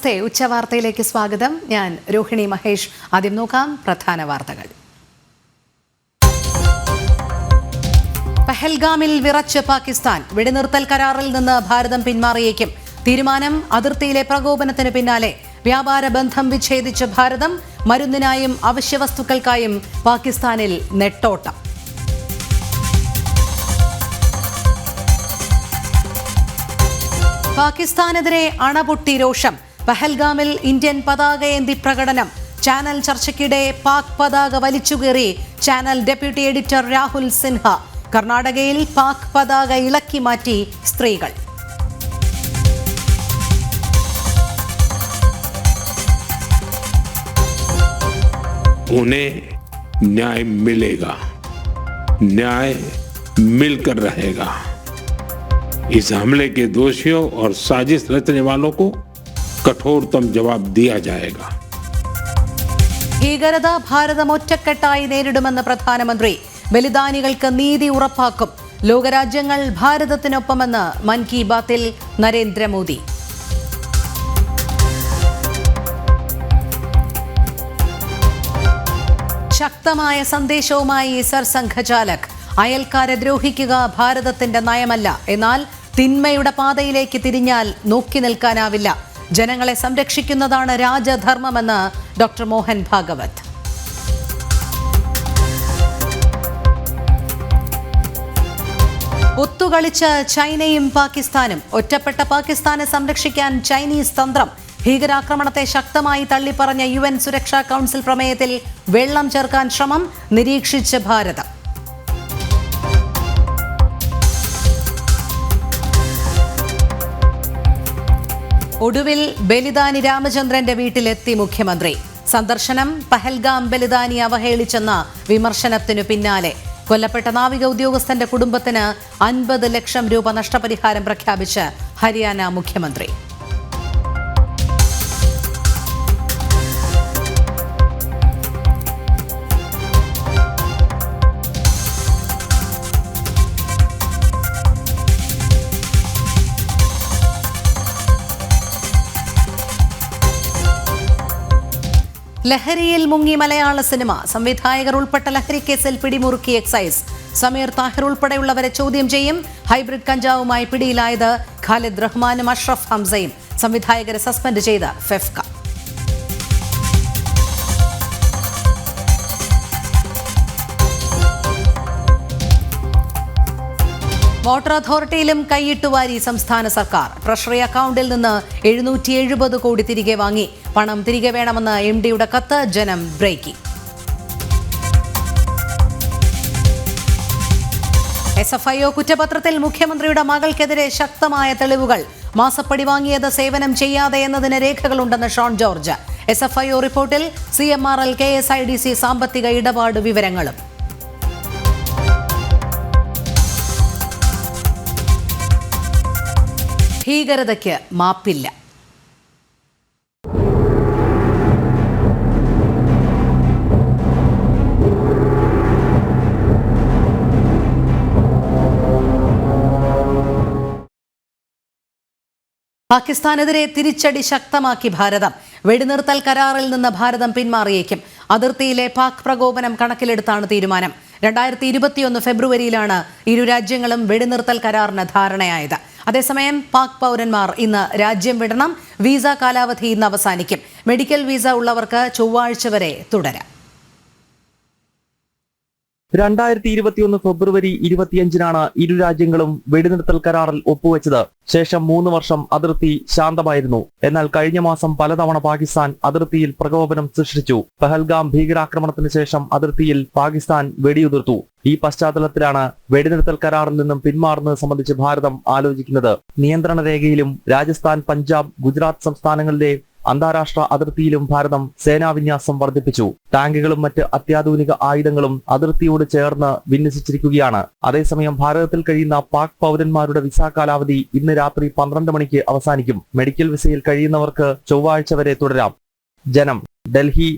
നമസ്തേ, ഉച്ചവാർത്തയിലേക്ക് സ്വാഗതം. ഞാൻ രോഹിണി മഹേഷ്. ആദ്യം നോക്കാം പ്രധാന വാർത്തകൾ. പഹൽഗാമിൽ വിറച്ച് പാകിസ്ഥാൻ. വെടിനിർത്തൽ കരാറിൽ നിന്ന് ഭാരതം പിന്മാറിയേക്കും. തീരുമാനം അതിർത്തിയിലെ പ്രകോപനത്തിന് പിന്നാലെ. വ്യാപാര ബന്ധം വിച്ഛേദിച്ച ഭാരതം. മരുന്നിനായും അവശ്യവസ്തുക്കൾക്കായും പാകിസ്ഥാനിൽ നെട്ടോട്ടം. പാകിസ്ഥാനെതിരെ അണപൊട്ടി രോഷം. പഹൽഗാമിൽ ഇന്ത്യൻ പതാകയേന്തി പ്രകടനം. ചാനൽ ചർച്ചയ്ക്കിടെ പാക് പതാക വലിച്ചുകീറി channel deputy editor Rahul Sinha. കർണാടകയിൽ പാക് പതാക ഇളക്കി മാറ്റി സ്ത്രീകൾ. उन्हें न्याय मिलेगा, न्याय मिलकर रहेगा. इस हमले के दोषियों और साजिश रचने वालों को कठोरतम जवाब दिया जाएगा. ഭീകരത ഭാരതം ഒറ്റക്കെട്ടായി നേരിടുമെന്ന് പ്രധാനമന്ത്രി. ബലിദാനികൾക്ക് നീതി ഉറപ്പാക്കും. ലോകരാജ്യങ്ങൾ ഭാരതത്തിനൊപ്പമെന്ന് മൻ കി ബാത്തിൽ നരേന്ദ്രമോദി. ശക്തമായ സന്ദേശവുമായി സർസംഘചാലക്. അയൽക്കാരെ ദ്രോഹിക്കുക ഭാരതത്തിന്റെ നയമല്ല. എന്നാൽ തിന്മയുടെ പാതയിലേക്ക് തിരിഞ്ഞാൽ നോക്കി നിൽക്കാനാവില്ല. ജനങ്ങളെ സംരക്ഷിക്കുന്നതാണ് രാജധർമ്മമെന്ന് ഡോക്ടർ മോഹൻ ഭാഗവത്. ഒത്തുകളിച്ച് ചൈനയും പാകിസ്ഥാനും. ഒറ്റപ്പെട്ട പാകിസ്ഥാനെ സംരക്ഷിക്കാൻ ചൈനീസ് തന്ത്രം. ഭീകരാക്രമണത്തെ ശക്തമായി തള്ളിപ്പറഞ്ഞ UN സുരക്ഷാ കൗൺസിൽ പ്രമേയത്തിൽ വെള്ളം ചേർക്കാൻ ശ്രമം. നിരീക്ഷിച്ച് ഭാരതം. ഒടുവിൽ ബലിദാനി രാമചന്ദ്രന്റെ വീട്ടിലെത്തി മുഖ്യമന്ത്രി. സന്ദർശനം പഹൽഗാം ബലിദാനി അവഹേളിച്ചെന്ന വിമർശനത്തിനു പിന്നാലെ. കൊല്ലപ്പെട്ട നാവിക ഉദ്യോഗസ്ഥന്റെ കുടുംബത്തിന് 50 ലക്ഷം രൂപ നഷ്ടപരിഹാരം പ്രഖ്യാപിച്ച് ഹരിയാന മുഖ്യമന്ത്രി. ലഹരിയിൽ മുങ്ങി മലയാള സിനിമ. സംവിധായകർ ഉൾപ്പെട്ട ലഹരിക്കേസിൽ പിടിമുറുക്കി എക്സൈസ്. സമീർ താഹിർ ഉൾപ്പെടെയുള്ളവരെ ചോദ്യം ചെയ്യും. ഹൈബ്രിഡ് കഞ്ചാവുമായി പിടിയിലായത് ഖാലിദ് റഹ്മാനും അഷ്റഫ് ഹംസയും. സംവിധായകരെ സസ്പെൻഡ് ചെയ്ത ഫെഫ്ക. വാട്ടർ അതോറിറ്റിയിലും കൈയിട്ടുവാരി സംസ്ഥാന സർക്കാർ. ട്രഷറി അക്കൗണ്ടിൽ നിന്ന് 770 കോടി തിരികെ വാങ്ങി. പണം തിരികെ വേണമെന്ന് MD-യുടെ കത്ത്. ജനം ബ്രേക്കി. SFIO കുറ്റപത്രത്തിൽ മുഖ്യമന്ത്രിയുടെ മകൾക്കെതിരെ ശക്തമായ തെളിവുകൾ. മാസപ്പടി വാങ്ങിയത് സേവനം ചെയ്യാതെ എന്നതിന് രേഖകളുണ്ടെന്ന് ഷോൺ ജോർജ്. SFIO റിപ്പോർട്ടിൽ CMRL KSIDC സാമ്പത്തിക ഇടപാട് വിവരങ്ങളും. ഭീകരതയ്ക്ക് മാപ്പില്ല. പാകിസ്ഥാനെതിരെ തിരിച്ചടി ശക്തമാക്കി ഭാരതം. വെടിനിർത്തൽ കരാറിൽ നിന്ന് ഭാരതം പിന്മാറിയേക്കും. അതിർത്തിയിലെ പാക് പ്രകോപനം കണക്കിലെടുത്താണ് തീരുമാനം. 2021 ഫെബ്രുവരിയിലാണ് ഇരു രാജ്യങ്ങളും വെടിനിർത്തൽ കരാറിന് ധാരണയായത്. അതേസമയം പാക് പൗരന്മാർ ഇന്ന് രാജ്യം വിടണം. വിസ കാലാവധി ഇന്ന് അവസാനിക്കും. മെഡിക്കൽ വിസ ഉള്ളവർക്ക് ചൊവ്വാഴ്ച വരെ തുടരാം. 2021 ഫെബ്രുവരി 25-നാണ് ഇരു രാജ്യങ്ങളും വെടിനിർത്തൽ കരാറിൽ ഒപ്പുവെച്ചത്. ശേഷം 3 വർഷം അതിർത്തി ശാന്തമായിരുന്നു. എന്നാൽ കഴിഞ്ഞ മാസം പലതവണ പാകിസ്ഥാൻ അതിർത്തിയിൽ പ്രകോപനം സൃഷ്ടിച്ചു. പഹൽഗാം ഭീകരാക്രമണത്തിന് ശേഷം അതിർത്തിയിൽ പാകിസ്ഥാൻ വെടിയുതിർത്തു. ഈ പശ്ചാത്തലത്തിലാണ് വെടിനിർത്തൽ കരാറിൽ നിന്നും പിന്മാറുന്നത് സംബന്ധിച്ച് ഭാരതം ആലോചിക്കുന്നത്. നിയന്ത്രണ രേഖയിലും രാജസ്ഥാൻ, പഞ്ചാബ്, ഗുജറാത്ത് സംസ്ഥാനങ്ങളിലെ അന്താരാഷ്ട്ര അതിർത്തിയിലും ഭാരതം സേനാവിന്യാസം വർദ്ധിപ്പിച്ചു. ടാങ്കുകളും മറ്റ് അത്യാധുനിക ആയുധങ്ങളും അതിർത്തിയോട് ചേർന്ന് വിന്യസിച്ചിരിക്കുകയാണ്. അതേസമയം ഭാരതത്തിൽ കഴിയുന്ന പാക് പൗരന്മാരുടെ വിസ കാലാവധി ഇന്ന് രാത്രി 12 മണിക്ക് അവസാനിക്കും. മെഡിക്കൽ വിസയിൽ കഴിയുന്നവർക്ക് ചൊവ്വാഴ്ച വരെ തുടരാം. ജനം, ഡൽഹി.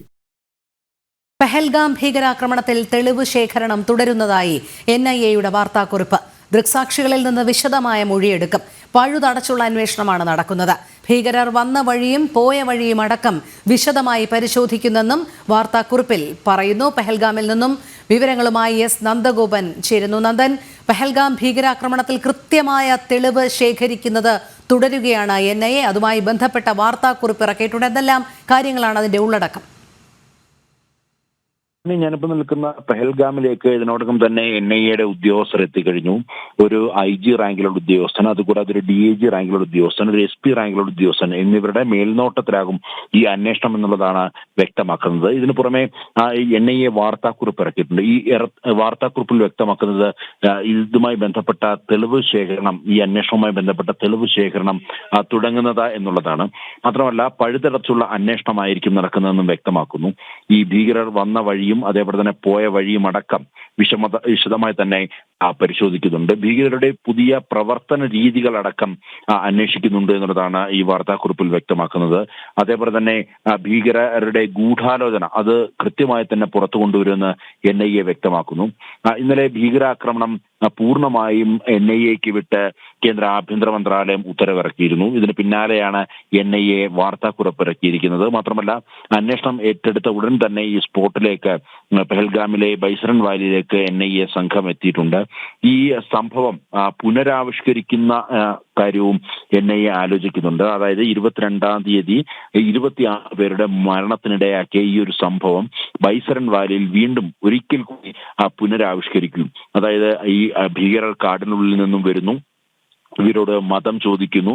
പഹൽഗാം ഭീകരാക്രമണത്തിൽ തെളിവ് ശേഖരണം തുടരുന്നതായി NIA-യുടെ വാർത്താക്കുറിപ്പ്. ദൃക്സാക്ഷികളിൽ നിന്ന് വിശദമായ മൊഴിയെടുക്കും. പഴുതടച്ചുള്ള അന്വേഷണമാണ് നടക്കുന്നത്. ഭീകരർ വന്ന വഴിയും പോയ വഴിയും അടക്കം വിശദമായി പരിശോധിക്കുന്നെന്നും വാർത്താക്കുറിപ്പിൽ പറയുന്നു. പെഹൽഗാമിൽ നിന്നും വിവരങ്ങളുമായി എസ് നന്ദഗോപൻ ചേരുന്നു. നന്ദൻ, പെഹൽഗാം ഭീകരാക്രമണത്തിൽ കൃത്യമായ തെളിവ് ശേഖരിക്കുന്നത് തുടരുകയാണ് NIA. അതുമായി ബന്ധപ്പെട്ട വാർത്താക്കുറിപ്പ് ഇറക്കിയിട്ടുണ്ട്. എന്തെല്ലാം കാര്യങ്ങളാണ് അതിന്റെ ഉള്ളടക്കം? ഞാനിപ്പോൾ നിൽക്കുന്ന പെഹൽഗാമിലേക്ക് ഇതിനോടകം തന്നെ NIA ഉദ്യോഗസ്ഥർ എത്തിക്കഴിഞ്ഞു. ഒരു IG റാങ്കിലുള്ള ഉദ്യോഗസ്ഥൻ, അതുകൂടാതെ ഒരു DIG റാങ്കിലുള്ള ഉദ്യോഗസ്ഥൻ, ഒരു SP റാങ്കിലുള്ള ഉദ്യോഗസ്ഥൻ എന്നിവരുടെ മേൽനോട്ടത്തിലാകും ഈ അന്വേഷണം എന്നുള്ളതാണ് വ്യക്തമാക്കുന്നത്. ഇതിനു പുറമെ NIA വാർത്താക്കുറിപ്പ് ഇറക്കിയിട്ടുണ്ട്. ഈ വാർത്താക്കുറിപ്പിൽ വ്യക്തമാക്കുന്നത് ഇതുമായി ബന്ധപ്പെട്ട തെളിവ് ശേഖരണം, ഈ അന്വേഷണവുമായി ബന്ധപ്പെട്ട തെളിവ് ശേഖരണം തുടങ്ങുന്നത് എന്നുള്ളതാണ്. മാത്രമല്ല പഴുതടച്ചുള്ള അന്വേഷണമായിരിക്കും നടക്കുന്നതെന്നും വ്യക്തമാക്കുന്നു. ഈ ഭീകരർ വന്ന വഴിയും അതേപോലെ തന്നെ പോയ വഴിയും അടക്കം വിശദമായി തന്നെ പരിശോധിക്കുന്നുണ്ട്. ഭീകരരുടെ പുതിയ പ്രവർത്തന രീതികളടക്കം അന്വേഷിക്കുന്നുണ്ട് എന്നുള്ളതാണ് ഈ വാർത്താക്കുറിപ്പിൽ വ്യക്തമാക്കുന്നത്. അതേപോലെ തന്നെ ഭീകരരുടെ ഗൂഢാലോചന അത് കൃത്യമായി തന്നെ പുറത്തു കൊണ്ടുവരുമെന്ന് NIA വ്യക്തമാക്കുന്നു. ഇന്നലെ ഭീകരാക്രമണം പൂർണ്ണമായും NIAക്ക് വിട്ട് കേന്ദ്ര ആഭ്യന്തര മന്ത്രാലയം ഉത്തരവിറക്കിയിരുന്നു. ഇതിന് പിന്നാലെയാണ് NIA വാർത്താക്കുറിപ്പ് ഇറക്കിയിരിക്കുന്നത്. മാത്രമല്ല അന്വേഷണം ഏറ്റെടുത്ത ഉടൻ തന്നെ ഈ സ്പോട്ടിലേക്ക് പെഹൽഗാമിലെ ബൈസറൻ വാലിയിലേക്ക് NIA സംഘം എത്തിയിട്ടുണ്ട്. ഈ സംഭവം പുനരാവിഷ്കരിക്കുന്ന കാര്യവും NIA ആലോചിക്കുന്നുണ്ട്. അതായത് 22-ാം തീയതി 26 പേരുടെ മരണത്തിനിടയാക്കിയ ഈ ഒരു സംഭവം ബൈസറൻ വാലിയിൽ വീണ്ടും ഒരിക്കൽ കൂടി പുനരാവിഷ്കരിക്കും. അതായത് ഈ ഭീകരർ കാടിനുള്ളിൽ നിന്നും വരുന്നു, ഇവരോട് മതം ചോദിക്കുന്നു,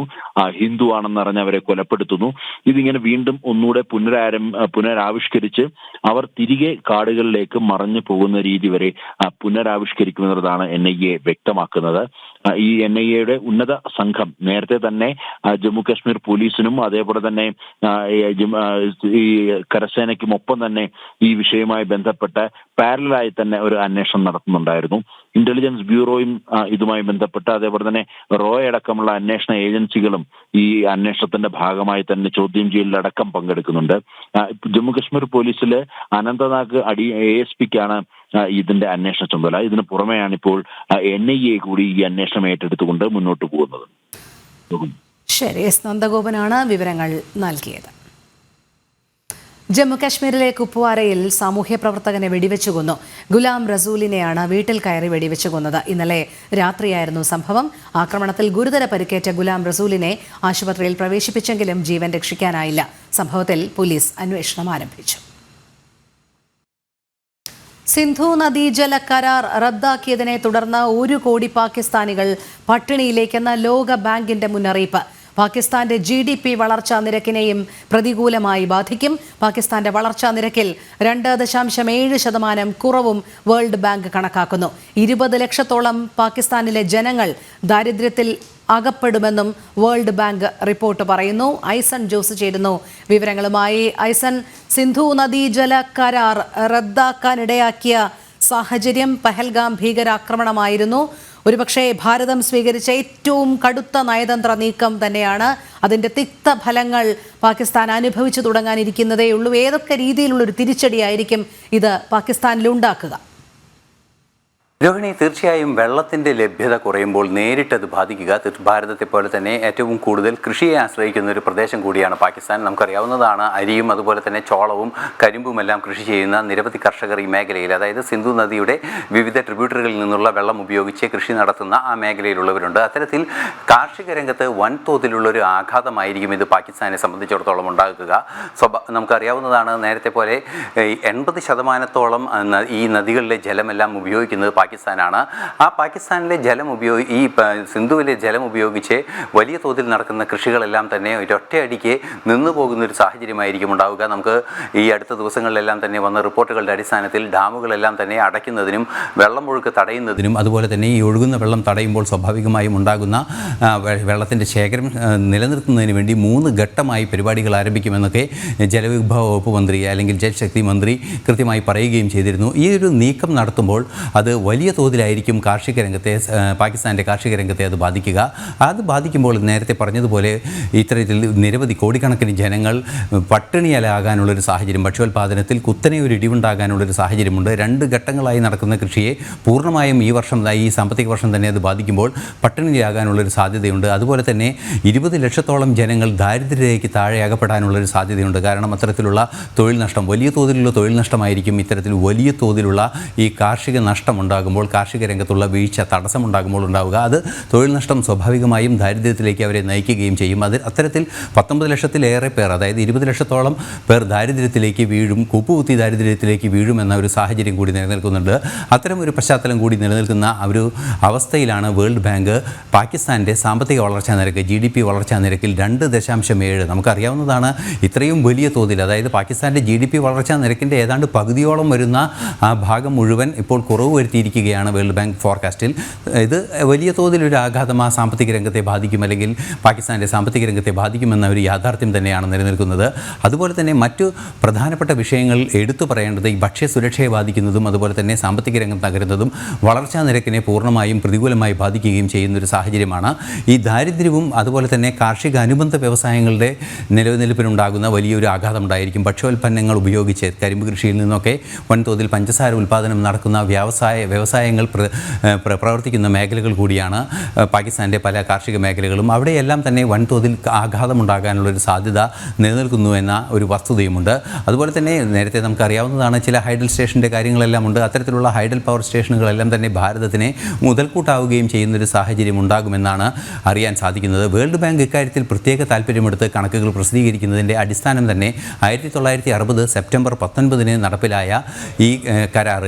ഹിന്ദു ആണെന്നറിഞ്ഞ് അവരെ കൊലപ്പെടുത്തുന്നു. ഇതിങ്ങനെ വീണ്ടും ഒന്നുകൂടെ പുനരാവിഷ്കരിച്ച് അവർ തിരികെ കാടുകളിലേക്ക് മറഞ്ഞു പോകുന്ന രീതി വരെ പുനരാവിഷ്കരിക്കുമെന്നതാണ് NIA വ്യക്തമാക്കുന്നത്. ഈ NIAയുടെ ഉന്നത സംഘം നേരത്തെ തന്നെ ജമ്മു കാശ്മീർ പോലീസിനും അതേപോലെ തന്നെ ഈ കരസേനയ്ക്കും ഒപ്പം തന്നെ ഈ വിഷയവുമായി ബന്ധപ്പെട്ട് പാരലായി തന്നെ ഒരു അന്വേഷണം നടത്തുന്നുണ്ടായിരുന്നു. ഇന്റലിജൻസ് ബ്യൂറോയും ഇതുമായി ബന്ധപ്പെട്ട് അതേപോലെ തന്നെ റോയ് അടക്കമുള്ള അന്വേഷണ ഏജൻസികളും ഈ അന്വേഷണത്തിന്റെ ഭാഗമായി തന്നെ ചോദ്യം ചെയ്യലിലടക്കം പങ്കെടുക്കുന്നുണ്ട്. ജമ്മു കാശ്മീർ പോലീസില് അനന്തനാഗ് ASPക്കാണ് ഇതിന്റെ അന്വേഷണ ചുമതല. ഇതിന് പുറമെയാണ് ഇപ്പോൾ NIA കൂടി ഈ അന്വേഷണം ഏറ്റെടുത്തുകൊണ്ട് മുന്നോട്ട് പോകുന്നത്. ശരി, എസ് നന്ദഗോപനാണ് വിവരങ്ങൾ നൽകിയത്. ജമ്മു കാശ്മീരിലെ കുപ്വാരയിൽ സാമൂഹ്യ പ്രവർത്തകനെ വെടിവെച്ചു കൊന്നു. ഗുലാം റസൂലിനെയാണ് വീട്ടിൽ കയറി വെടിവെച്ചു കൊന്നത്. ഇന്നലെ രാത്രിയായിരുന്നു സംഭവം. ആക്രമണത്തിൽ ഗുരുതര പരിക്കേറ്റ ഗുലാം റസൂലിനെ ആശുപത്രിയിൽ പ്രവേശിപ്പിച്ചെങ്കിലും ജീവൻ രക്ഷിക്കാനായില്ല. സംഭവത്തിൽ പോലീസ് അന്വേഷണം ആരംഭിച്ചു. സിന്ധു നദീജല കരാർ റദ്ദാക്കിയതിനെ തുടർന്ന് 1 കോടി പാകിസ്ഥാനികൾ പട്ടിണിയിലേക്കെന്ന ലോക ബാങ്കിന്റെ മുന്നറിയിപ്പ്. പാകിസ്ഥാന്റെ GDP വളർച്ചാ നിരക്കിനെയും പ്രതികൂലമായി ബാധിക്കും. പാകിസ്ഥാന്റെ വളർച്ചാ നിരക്കിൽ 2.7% കുറവും വേൾഡ് ബാങ്ക് കണക്കാക്കുന്നു. 20 ലക്ഷത്തോളം പാകിസ്ഥാനിലെ ജനങ്ങൾ ദാരിദ്ര്യത്തിൽ അകപ്പെടുമെന്നും വേൾഡ് ബാങ്ക് റിപ്പോർട്ട് പറയുന്നു. ഐസൺ ജോസ് ചേരുന്നു വിവരങ്ങളുമായി. ഐസൺ, സിന്ധു നദീജല കരാർ റദ്ദാക്കാനിടയാക്കിയ സാഹചര്യം പെഹൽഗാം ഭീകരാക്രമണമായിരുന്നു. ഒരുപക്ഷെ ഭാരതം സ്വീകരിച്ച ഏറ്റവും കടുത്ത നയതന്ത്ര നീക്കം തന്നെയാണ്. അതിൻ്റെ തിക്തഫലങ്ങൾ പാകിസ്ഥാൻ അനുഭവിച്ചു തുടങ്ങാനിരിക്കുന്നതേയുള്ളൂ. ഏതൊക്കെ രീതിയിലുള്ളൊരു തിരിച്ചടിയായിരിക്കും ഇത് പാകിസ്ഥാനിലുണ്ടാക്കുക? രോഹിണി, തീർച്ചയായും വെള്ളത്തിൻ്റെ ലഭ്യത കുറയുമ്പോൾ നേരിട്ടത് ബാധിക്കുക. ഭാരതത്തെ പോലെ തന്നെ ഏറ്റവും കൂടുതൽ കൃഷിയെ ആശ്രയിക്കുന്ന ഒരു പ്രദേശം കൂടിയാണ് പാകിസ്ഥാൻ. നമുക്കറിയാവുന്നതാണ്, അരിയും അതുപോലെ തന്നെ ചോളവും കരിമ്പുമെല്ലാം കൃഷി ചെയ്യുന്ന നിരവധി കർഷകർ ഈ മേഖലയിൽ, അതായത് സിന്ധു നദിയുടെ വിവിധ ട്രിബ്യൂട്ടറികളിൽ നിന്നുള്ള വെള്ളം ഉപയോഗിച്ച് കൃഷി നടത്തുന്ന ആ മേഖലയിലുള്ളവരുണ്ട്. അത്തരത്തിൽ കാർഷിക രംഗത്ത് വൻതോതിലുള്ളൊരു ആഘാതമായിരിക്കും ഇത് പാകിസ്ഥാനെ സംബന്ധിച്ചിടത്തോളം ഉണ്ടാക്കുക. നമുക്കറിയാവുന്നതാണ്, നേരത്തെ പോലെ 80% ഈ നദികളിലെ ജലമെല്ലാം ഉപയോഗിക്കുന്നത് പാകിസ്ഥാനാണ്. ആ പാകിസ്ഥാനിലെ ഈ സിന്ധുവിലെ ജലം ഉപയോഗിച്ച് വലിയ തോതിൽ നടക്കുന്ന കൃഷികളെല്ലാം തന്നെ ഒരൊറ്റയടിക്ക് നിന്നു പോകുന്ന ഒരു സാഹചര്യമായിരിക്കും ഉണ്ടാവുക. നമുക്ക് ഈ അടുത്ത ദിവസങ്ങളിലെല്ലാം തന്നെ വന്ന റിപ്പോർട്ടുകളുടെ അടിസ്ഥാനത്തിൽ ഡാമുകളെല്ലാം തന്നെ അടയ്ക്കുന്നതിനും വെള്ളം ഒഴുക്ക് തടയുന്നതിനും അതുപോലെ തന്നെ ഈ ഒഴുകുന്ന വെള്ളം തടയുമ്പോൾ സ്വാഭാവികമായും ഉണ്ടാകുന്ന വെള്ളത്തിൻ്റെ ശേഖരം നിലനിർത്തുന്നതിന് വേണ്ടി 3 ഘട്ടമായി പരിപാടികൾ ആരംഭിക്കുമെന്നൊക്കെ ജലവിഭവ വകുപ്പ് മന്ത്രി അല്ലെങ്കിൽ ജൽശക്തി മന്ത്രി കൃത്യമായി പറയുകയും ചെയ്തിരുന്നു. ഈ ഒരു നീക്കം നടത്തുമ്പോൾ അത് വലിയ തോതിലായിരിക്കും കാർഷിക രംഗത്തെ പാകിസ്ഥാൻ്റെ കാർഷിക രംഗത്തെ അത് ബാധിക്കുക. അത് ബാധിക്കുമ്പോൾ നേരത്തെ പറഞ്ഞതുപോലെ ഇത്തരത്തിൽ നിരവധി കോടിക്കണക്കിന് ജനങ്ങൾ പട്ടിണിയാലാകാനുള്ളൊരു സാഹചര്യം, ഭക്ഷ്യോൽപാദനത്തിൽ കുത്തനെ ഒരു ഇടിവുണ്ടാകാനുള്ളൊരു സാഹചര്യമുണ്ട്. 2 ഘട്ടങ്ങളായി നടക്കുന്ന കൃഷിയെ പൂർണ്ണമായും ഈ സാമ്പത്തിക വർഷം തന്നെ അത് ബാധിക്കുമ്പോൾ പട്ടിണിയാകാനുള്ളൊരു സാധ്യതയുണ്ട്. അതുപോലെ തന്നെ 20 ലക്ഷത്തോളം ജനങ്ങൾ ദാരിദ്ര്യത്തിലേക്ക് താഴെ അകപ്പെടാനുള്ളൊരു സാധ്യതയുണ്ട്. കാരണം അത്തരത്തിലുള്ള തൊഴിൽ നഷ്ടം, വലിയ തോതിലുള്ള തൊഴിൽ നഷ്ടമായിരിക്കും ഇത്തരത്തിൽ വലിയ തോതിലുള്ള ഈ കാർഷിക നഷ്ടമുണ്ടാകുമ്പോൾ, കാർഷിക രംഗത്തുള്ള വീഴ്ച തടസ്സമുണ്ടാകുമ്പോൾ ഉണ്ടാവുക. അത് തൊഴിൽ നഷ്ടം സ്വാഭാവികമായും ദാരിദ്ര്യത്തിലേക്ക് അവരെ നയിക്കുകയും ചെയ്യും. അത്തരത്തിൽ 19 ലക്ഷത്തിലേറെ പേർ, അതായത് 20 ലക്ഷത്തോളം പേർ ദാരിദ്ര്യത്തിലേക്ക് വീഴും, കുപ്പുകുത്തി ദാരിദ്ര്യത്തിലേക്ക് വീഴുമെന്ന ഒരു സാഹചര്യം കൂടി നിലനിൽക്കുന്നുണ്ട്. അത്തരം ഒരു പശ്ചാത്തലം കൂടി നിലനിൽക്കുന്ന ഒരു അവസ്ഥയിലാണ് വേൾഡ് ബാങ്ക് പാകിസ്ഥാൻ്റെ സാമ്പത്തിക വളർച്ചാ നിരക്ക് GDP വളർച്ചാ നിരക്കിൽ 2.7, നമുക്കറിയാവുന്നതാണ് ഇത്രയും വലിയ തോതിൽ, അതായത് പാകിസ്ഥാൻ്റെ GDP വളർച്ചാ നിരക്കിൻ്റെ ഏതാണ്ട് പകുതിയോളം വരുന്ന ആ ഭാഗം മുഴുവൻ ഇപ്പോൾ കുറവ് വരുത്തിയിരിക്കുകയാണ് വേൾഡ് ബാങ്ക് ഫോർകാസ്റ്റിൽ. ഇത് വലിയ തോതിലൊരു ആഘാതം ആ സാമ്പത്തിക രംഗത്തെ ബാധിക്കും, അല്ലെങ്കിൽ പാകിസ്ഥാൻ്റെ സാമ്പത്തിക രംഗത്തെ ബാധിക്കുമെന്ന ഒരു യാഥാർത്ഥ്യം തന്നെയാണ് നിലനിൽക്കുന്നത്. അതുപോലെ തന്നെ മറ്റു പ്രധാനപ്പെട്ട വിഷയങ്ങൾ എടുത്തു പറയേണ്ടത് ഈ ഭക്ഷ്യസുരക്ഷയെ ബാധിക്കുന്നതും അതുപോലെ തന്നെ സാമ്പത്തിക രംഗം തകരുന്നതും വളർച്ചാ നിരക്കിനെ പൂർണ്ണമായും പ്രതികൂലമായി ബാധിക്കുകയും ചെയ്യുന്നൊരു സാഹചര്യമാണ്. ഈ ദാരിദ്ര്യവും അതുപോലെ തന്നെ കാർഷിക അനുബന്ധ വ്യവസായങ്ങളുടെ നിലനിൽപ്പിനുണ്ടാകുന്ന വലിയൊരു ആഘാതം ഉണ്ടായിരിക്കും. ഭക്ഷ്യോൽപ്പന്നങ്ങൾ ഉപയോഗിച്ച് കരിമ്പ് കൃഷിയിൽ നിന്നൊക്കെ വൻതോതിൽ പഞ്ചസാര ഉൽപ്പാദനം നടക്കുന്ന വ്യവസായങ്ങൾ പ്രവർത്തിക്കുന്ന മേഖലകൾ കൂടിയാണ് പാകിസ്ഥാൻ്റെ പല കാർഷിക മേഖലകളും. അവിടെയെല്ലാം തന്നെ വൻതോതിൽ ആഘാതമുണ്ടാകാനുള്ളൊരു സാധ്യത നിലനിൽക്കുന്നു എന്ന ഒരു വസ്തുതയുമുണ്ട്. അതുപോലെ തന്നെ നേരത്തെ നമുക്കറിയാവുന്നതാണ് ചില ഹൈഡൽ സ്റ്റേഷൻ്റെ കാര്യങ്ങളെല്ലാം ഉണ്ട്. അത്തരത്തിലുള്ള ഹൈഡൽ പവർ സ്റ്റേഷനുകളെല്ലാം തന്നെ ഭാരതത്തിന് മുതൽക്കൂട്ടാവുകയും ചെയ്യുന്നൊരു സാഹചര്യം ഉണ്ടാകുമെന്നാണ് അറിയാൻ സാധിക്കുന്നത്. വേൾഡ് ബാങ്ക് ഇക്കാര്യത്തിൽ പ്രത്യേക താല്പര്യമെടുത്ത് കണക്കുകൾ പ്രസിദ്ധീകരിക്കുന്നതിൻ്റെ അടിസ്ഥാനം തന്നെ 1960 സെപ്റ്റംബർ 19 നടപ്പിലായ ഈ കരാർ,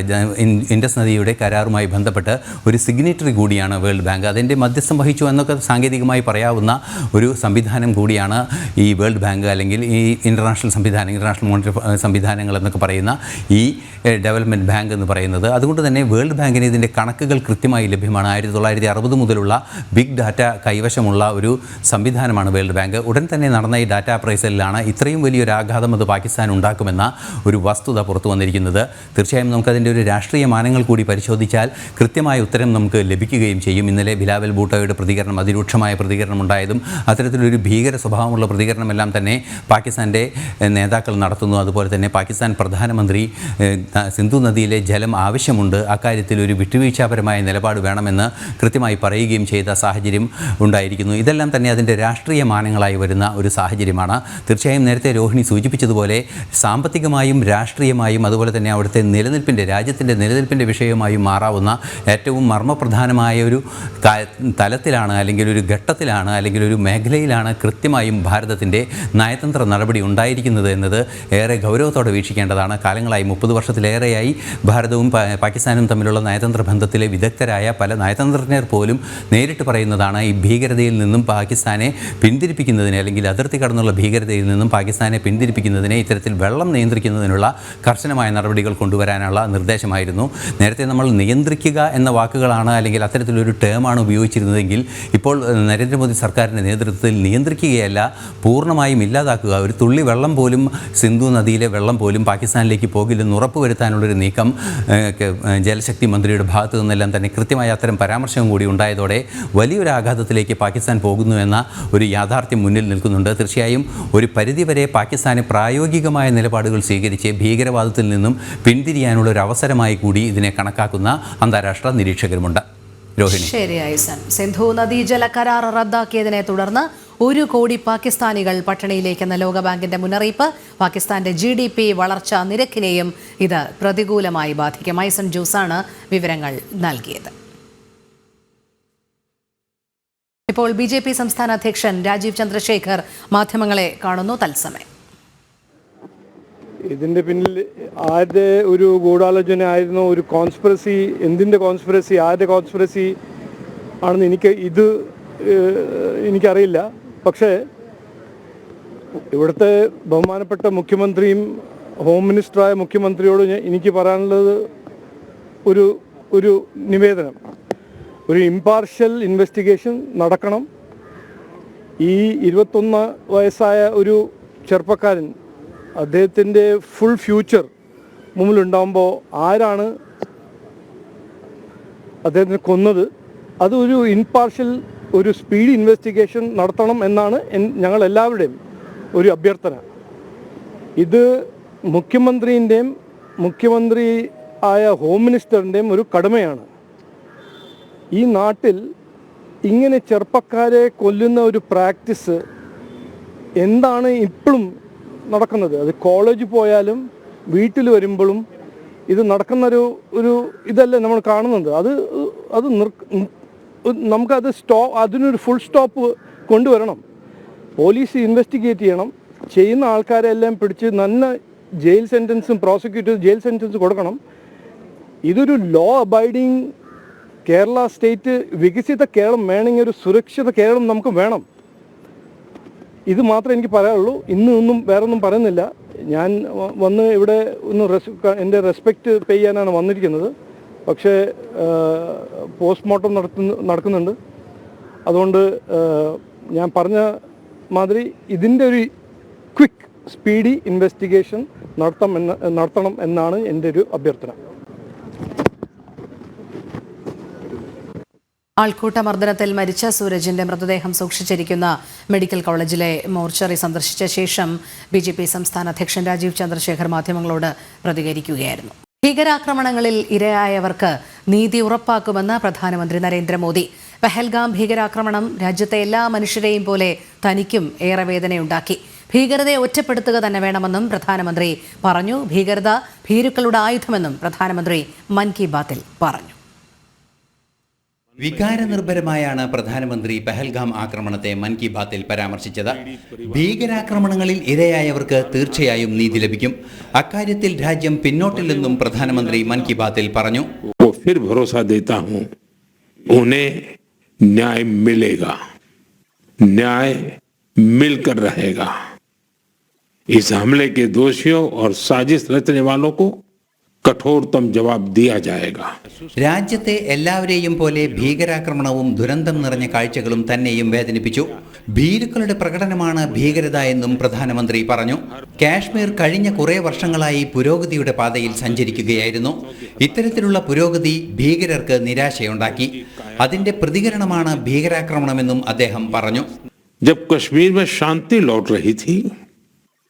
ഇൻഡസ് നദിയുടെ കരാറുമായി ബന്ധപ്പെട്ട് ഒരു സിഗ്നേറ്ററി കൂടിയാണ് വേൾഡ് ബാങ്ക്. അതിൻ്റെ മധ്യസ്ഥം വഹിച്ചു എന്നൊക്കെ സാങ്കേതികമായി പറയാവുന്ന ഒരു സംവിധാനം കൂടിയാണ് ഈ വേൾഡ് ബാങ്ക്, അല്ലെങ്കിൽ ഈ ഇൻ്റർനാഷണൽ മോണിറ്ററി സംവിധാനങ്ങൾ എന്നൊക്കെ പറയുന്ന ഈ ഡെവലപ്മെൻറ്റ് ബാങ്ക് എന്ന് പറയുന്നത്. അതുകൊണ്ട് തന്നെ വേൾഡ് ബാങ്കിന് ഇതിൻ്റെ കണക്കുകൾ കൃത്യമായി ലഭ്യമാണ്. 1960 മുതലുള്ള ബിഗ് ഡാറ്റ കൈവശമുള്ള ഒരു സംവിധാനമാണ് വേൾഡ് ബാങ്ക്. ഉടൻ തന്നെ നടന്ന ഈ ഡാറ്റ അപ്രൈസലിലാണ് ഇത്രയും വലിയൊരു ആഘാതം അത് പാകിസ്ഥാൻ ഉണ്ടാക്കുമെന്ന ഒരു വസ്തുത പുറത്തു വന്നിരിക്കുന്നത്. തീർച്ചയായും നമുക്കതിൻ്റെ ഒരു രാഷ്ട്രീയ മാനങ്ങൾ കൂടി പരിശോധിച്ചാൽ കൃത്യമായ ഉത്തരം നമുക്ക് ലഭിക്കുകയും ചെയ്യും. ഇന്നലെ ബിലാവൽ ഭൂട്ടോയുടെ പ്രതികരണം, അതിരൂക്ഷമായ പ്രതികരണം ഉണ്ടായതും അത്തരത്തിലൊരു ഭീകര സ്വഭാവമുള്ള പ്രതികരണമെല്ലാം തന്നെ പാകിസ്ഥാൻ്റെ നേതാക്കൾ നടത്തുന്നു. അതുപോലെ തന്നെ പാകിസ്ഥാൻ പ്രധാനമന്ത്രി സിന്ധു നദിയിലെ ജലം ആവശ്യമുണ്ട്, അക്കാര്യത്തിൽ ഒരു വിട്ടുവീഴ്ചാപരമായ നിലപാട് വേണമെന്ന് കൃത്യമായി പറയുകയും ചെയ്ത സാഹചര്യം ഉണ്ടായിരിക്കുന്നു. ഇതെല്ലാം തന്നെ അതിൻ്റെ രാഷ്ട്രീയ മാനങ്ങളായി വരുന്ന ഒരു സാഹചര്യമാണ്. തീർച്ചയായും നേരത്തെ രോഹിണി സൂചിപ്പിച്ചതുപോലെ സാമ്പത്തികമായും രാഷ്ട്രീയമായും അതുപോലെ തന്നെ അവിടുത്തെ രാജ്യത്തിൻ്റെ നിലനിൽപ്പിൻ്റെ വിഷയമായും മാറാവുന്ന ഏറ്റവും മർമ്മപ്രധാനമായ ഒരു തലത്തിലാണ്, അല്ലെങ്കിൽ ഒരു ഘട്ടത്തിലാണ്, അല്ലെങ്കിൽ ഒരു മേഖലയിലാണ് കൃത്യമായും ഭാരതത്തിൻ്റെ നയതന്ത്ര നടപടി ഉണ്ടായിരിക്കുന്നത് എന്നത് ഏറെ ഗൗരവത്തോടെ വീക്ഷിക്കേണ്ടതാണ്. കാലങ്ങളായി 30 വർഷത്തിലേറെയായി ഭാരതവും പാകിസ്ഥാനും തമ്മിലുള്ള നയതന്ത്ര ബന്ധത്തിലെ വിദഗ്ധരായ പല നയതന്ത്രജ്ഞർ പോലും നേരിട്ട് പറയുന്നതാണ് ഈ ഭീകരതയിൽ നിന്നും പാകിസ്ഥാനെ പിന്തിരിപ്പിക്കുന്നതിന്, അല്ലെങ്കിൽ അതിർത്തി കടന്നുള്ള ഭീകരതയിൽ നിന്നും പാകിസ്ഥാനെ പിന്തിരിപ്പിക്കുന്നതിനെ ഇത്തരത്തിൽ വെള്ളം നിയന്ത്രിക്കുന്നതിനുള്ള കർശനമായ നടപടികൾ കൊണ്ടുവരാനുള്ള നിർദ്ദേശമായിരുന്നു. നേരത്തെ നമ്മൾ നിയന്ത്രിക്കുക എന്ന വാക്കുകളാണ്, അല്ലെങ്കിൽ അത്തരത്തിലൊരു ടേമാണ് ഉപയോഗിച്ചിരുന്നതെങ്കിൽ ഇപ്പോൾ നരേന്ദ്രമോദി സർക്കാരിൻ്റെ നേതൃത്വത്തിൽ നിയന്ത്രിക്കുകയല്ല, പൂർണ്ണമായും ഇല്ലാതാക്കുക, ഒരു തുള്ളി വെള്ളം പോലും, സിന്ധു നദിയിലെ വെള്ളം പോലും പാകിസ്ഥാനിലേക്ക് പോകില്ലെന്ന് ഉറപ്പുവരുത്താനുള്ളൊരു നീക്കം ജലശക്തി മന്ത്രിയുടെ ഭാഗത്തു നിന്നെല്ലാം തന്നെ കൃത്യമായ അത്തരം പരാമർശവും കൂടി ഉണ്ടായതോടെ വലിയൊരു ആഘാതത്തിലേക്ക് പാകിസ്ഥാൻ പോകുന്നു എന്ന ഒരു യാഥാർത്ഥ്യം മുന്നിൽ നിൽക്കുന്നുണ്ട്. തീർച്ചയായും ഒരു പരിധിവരെ പാകിസ്ഥാനെ പ്രായോഗികമായ നിലപാടുകൾ സ്വീകരിച്ച് ഭീകരവാദത്തിൽ നിന്നും പിന്തിരിയാനുള്ള ഒരു അവസരമായി കൂടി ഇതിനെ കണക്കാക്കുന്ന അന്താരാഷ്ട്ര നിരീക്ഷകരുമുണ്ട്. രോഹിണി. ശരിയായി സൻ. സിന്ധു നദീജല കരാർ റദ്ദാക്കിയതിനെ തുടർന്ന് 1 കോടി പാകിസ്ഥാനികൾ പട്ടിണിയിലേക്കെന്ന ലോകബാങ്കിന്റെ മുന്നറിയിപ്പ് പാകിസ്ഥാന്റെ GDP വളർച്ചാ നിരക്കിനെയും ഇത് പ്രതികൂലമായി ബാധിക്കും. ഐസൺ ജൂസാണ് വിവരങ്ങൾ നൽകിയത്. ഇപ്പോൾ BJP സംസ്ഥാന അധ്യക്ഷൻ രാജീവ് ചന്ദ്രശേഖർ മാധ്യമങ്ങളെ കാണുന്നു തത്സമയം. ഇതിൻ്റെ പിന്നിൽ ആരുടെ ഒരു ഗൂഢാലോചന ആയിരുന്നു, ഒരു കോൺസ്പിറസി, എന്തിൻ്റെ കോൺസ്പിറസി, ആരുടെ കോൺസ്പിറസി ആണെന്ന് എനിക്കറിയില്ല. പക്ഷേ ഇവിടുത്തെ ബഹുമാനപ്പെട്ട മുഖ്യമന്ത്രിയും ഹോം മിനിസ്റ്ററായ മുഖ്യമന്ത്രിയോട് എനിക്ക് പറയാനുള്ളത് ഒരു നിവേദനം, ഒരു ഇംപാർഷ്യൽ ഇൻവെസ്റ്റിഗേഷൻ നടക്കണം. ഈ 21 വയസ്സായ ഒരു ചെറുപ്പക്കാരൻ, അദ്ദേഹത്തിൻ്റെ ഫുൾ ഫ്യൂച്ചർ മുമ്പിലുണ്ടാകുമ്പോൾ ആരാണ് അദ്ദേഹത്തിന് കൊന്നത്, അത് ഒരു ഇൻപാർഷ്യൽ ഒരു സ്പീഡ് ഇൻവെസ്റ്റിഗേഷൻ നടത്തണം എന്നാണ് ഞങ്ങൾ എല്ലാവരുടെയും ഒരു അഭ്യർത്ഥന. ഇത് മുഖ്യമന്ത്രിൻ്റെയും മുഖ്യമന്ത്രി ആയ ഹോം മിനിസ്റ്ററിൻ്റെയും ഒരു കടമയാണ്. ഈ നാട്ടിൽ ഇങ്ങനെ ചെറുപ്പക്കാരെ കൊല്ലുന്ന ഒരു പ്രാക്ടീസ് എന്താണ് ഇപ്പോഴും നടക്കുന്നത്? അത് കോളേജിൽ പോയാലും വീട്ടിൽ വരുമ്പോഴും ഇത് നടക്കുന്ന ഒരു ഇതല്ലേ നമ്മൾ കാണുന്നത്. അത് നമുക്കത് അതിനൊരു ഫുൾ സ്റ്റോപ്പ് കൊണ്ടുവരണം. പോലീസ് ഇൻവെസ്റ്റിഗേറ്റ് ചെയ്യണം. ചെയ്യുന്ന ആൾക്കാരെല്ലാം പിടിച്ച് നല്ല ജയിൽ സെൻറ്റൻസും പ്രോസിക്യൂട്ടേഴ്സ് ജയിൽ സെൻറ്റൻസ് കൊടുക്കണം. ഇതൊരു ലോ അബൈഡിങ് കേരള സ്റ്റേറ്റ്, വികസിത കേരളം വേണമെങ്കിൽ ഒരു സുരക്ഷിത കേരളം നമുക്ക് വേണം. ഇത് മാത്രമേ എനിക്ക് പറയാനുള്ളൂ. ഒന്നും വേറൊന്നും പറയുന്നില്ല. ഞാൻ വന്ന് ഇവിടെ എൻ്റെ റെസ്പെക്റ്റ് പേ ചെയ്യാനാണ് വന്നിരിക്കുന്നത്. പക്ഷേ പോസ്റ്റ്മോർട്ടം നടക്കുന്നുണ്ട്. അതുകൊണ്ട് ഞാൻ പറഞ്ഞ മാതിരി ഇതിൻ്റെ ഒരു ക്വിക്ക് സ്പീഡി ഇൻവെസ്റ്റിഗേഷൻ നടത്തണം എന്നാണ് എൻ്റെ ഒരു അഭ്യർത്ഥന. ആൾക്കൂട്ട മർദ്ദനത്തിൽ മരിച്ച സൂരജിന്റെ മൃതദേഹം സൂക്ഷിച്ചിരിക്കുന്ന മെഡിക്കൽ കോളേജിലെ മോർച്ചറി സന്ദർശിച്ച ശേഷം BJP സംസ്ഥാന അധ്യക്ഷൻ രാജീവ് ചന്ദ്രശേഖർ മാധ്യമങ്ങളോട് പ്രതികരിക്കുകയായിരുന്നു. ഭീകരാക്രമണങ്ങളിൽ ഇരയായവർക്ക് നീതി ഉറപ്പാക്കുമെന്ന് പ്രധാനമന്ത്രി നരേന്ദ്രമോദി. പഹൽഗാം ഭീകരാക്രമണം രാജ്യത്തെ എല്ലാ മനുഷ്യരെയും പോലെ തനിക്കും ഏറെ വേദനയുണ്ടാക്കി. ഭീകരതയെ ഒറ്റപ്പെടുത്തുക തന്നെ വേണമെന്നും പ്രധാനമന്ത്രി പറഞ്ഞു. ഭീകരത ഭീരുക്കളുടെ ആയുധമെന്നും പ്രധാനമന്ത്രി മൻ കി ബാത്തിൽ പറഞ്ഞു. വികാരനിർഭരമായാണ് പ്രധാനമന്ത്രി പഹൽഗാം ആക്രമണത്തെ മൻ കി ബാത്തിൽ പരാമർശിച്ചത്. ഭീകരാക്രമണങ്ങളിൽ ഇരയായവർക്ക് തീർച്ചയായും നീതി ലഭിക്കും. അക്കാര്യത്തിൽ രാജ്യം പിന്നോട്ടില്ലെന്നും പ്രധാനമന്ത്രി മൻ കി ബാത്തിൽ പറഞ്ഞു. फिर भरोसा देता हूं उन्हें न्याय मिलेगा, न्याय मिलकर रहेगा. इस हमले के दोषियों और साजिश रचने वालों को കഠോർത്തം ജവാബ് ദിയാ ജായേഗ. രാജ്യത്തെ എല്ലാവരെയും പോലെ ഭീകരാക്രമണവും ദുരന്തം നിറഞ്ഞ കാഴ്ചകളും തന്നെയും വേദനിപ്പിച്ചു. ഭീരുക്കളുടെ പ്രകടനമാണ് ഭീകരത എന്നും പ്രധാനമന്ത്രി പറഞ്ഞു. കാശ്മീർ കഴിഞ്ഞ കുറേ വർഷങ്ങളായി പുരോഗതിയുടെ പാതയിൽ സഞ്ചരിക്കുകയായിരുന്നു. ഇത്തരത്തിലുള്ള പുരോഗതി ഭീകരർക്ക് നിരാശയുണ്ടാക്കി. അതിന്റെ പ്രതികരണമാണ് ഭീകരാക്രമണമെന്നും അദ്ദേഹം പറഞ്ഞു. जब कश्मीर में शांति लौट रही थी,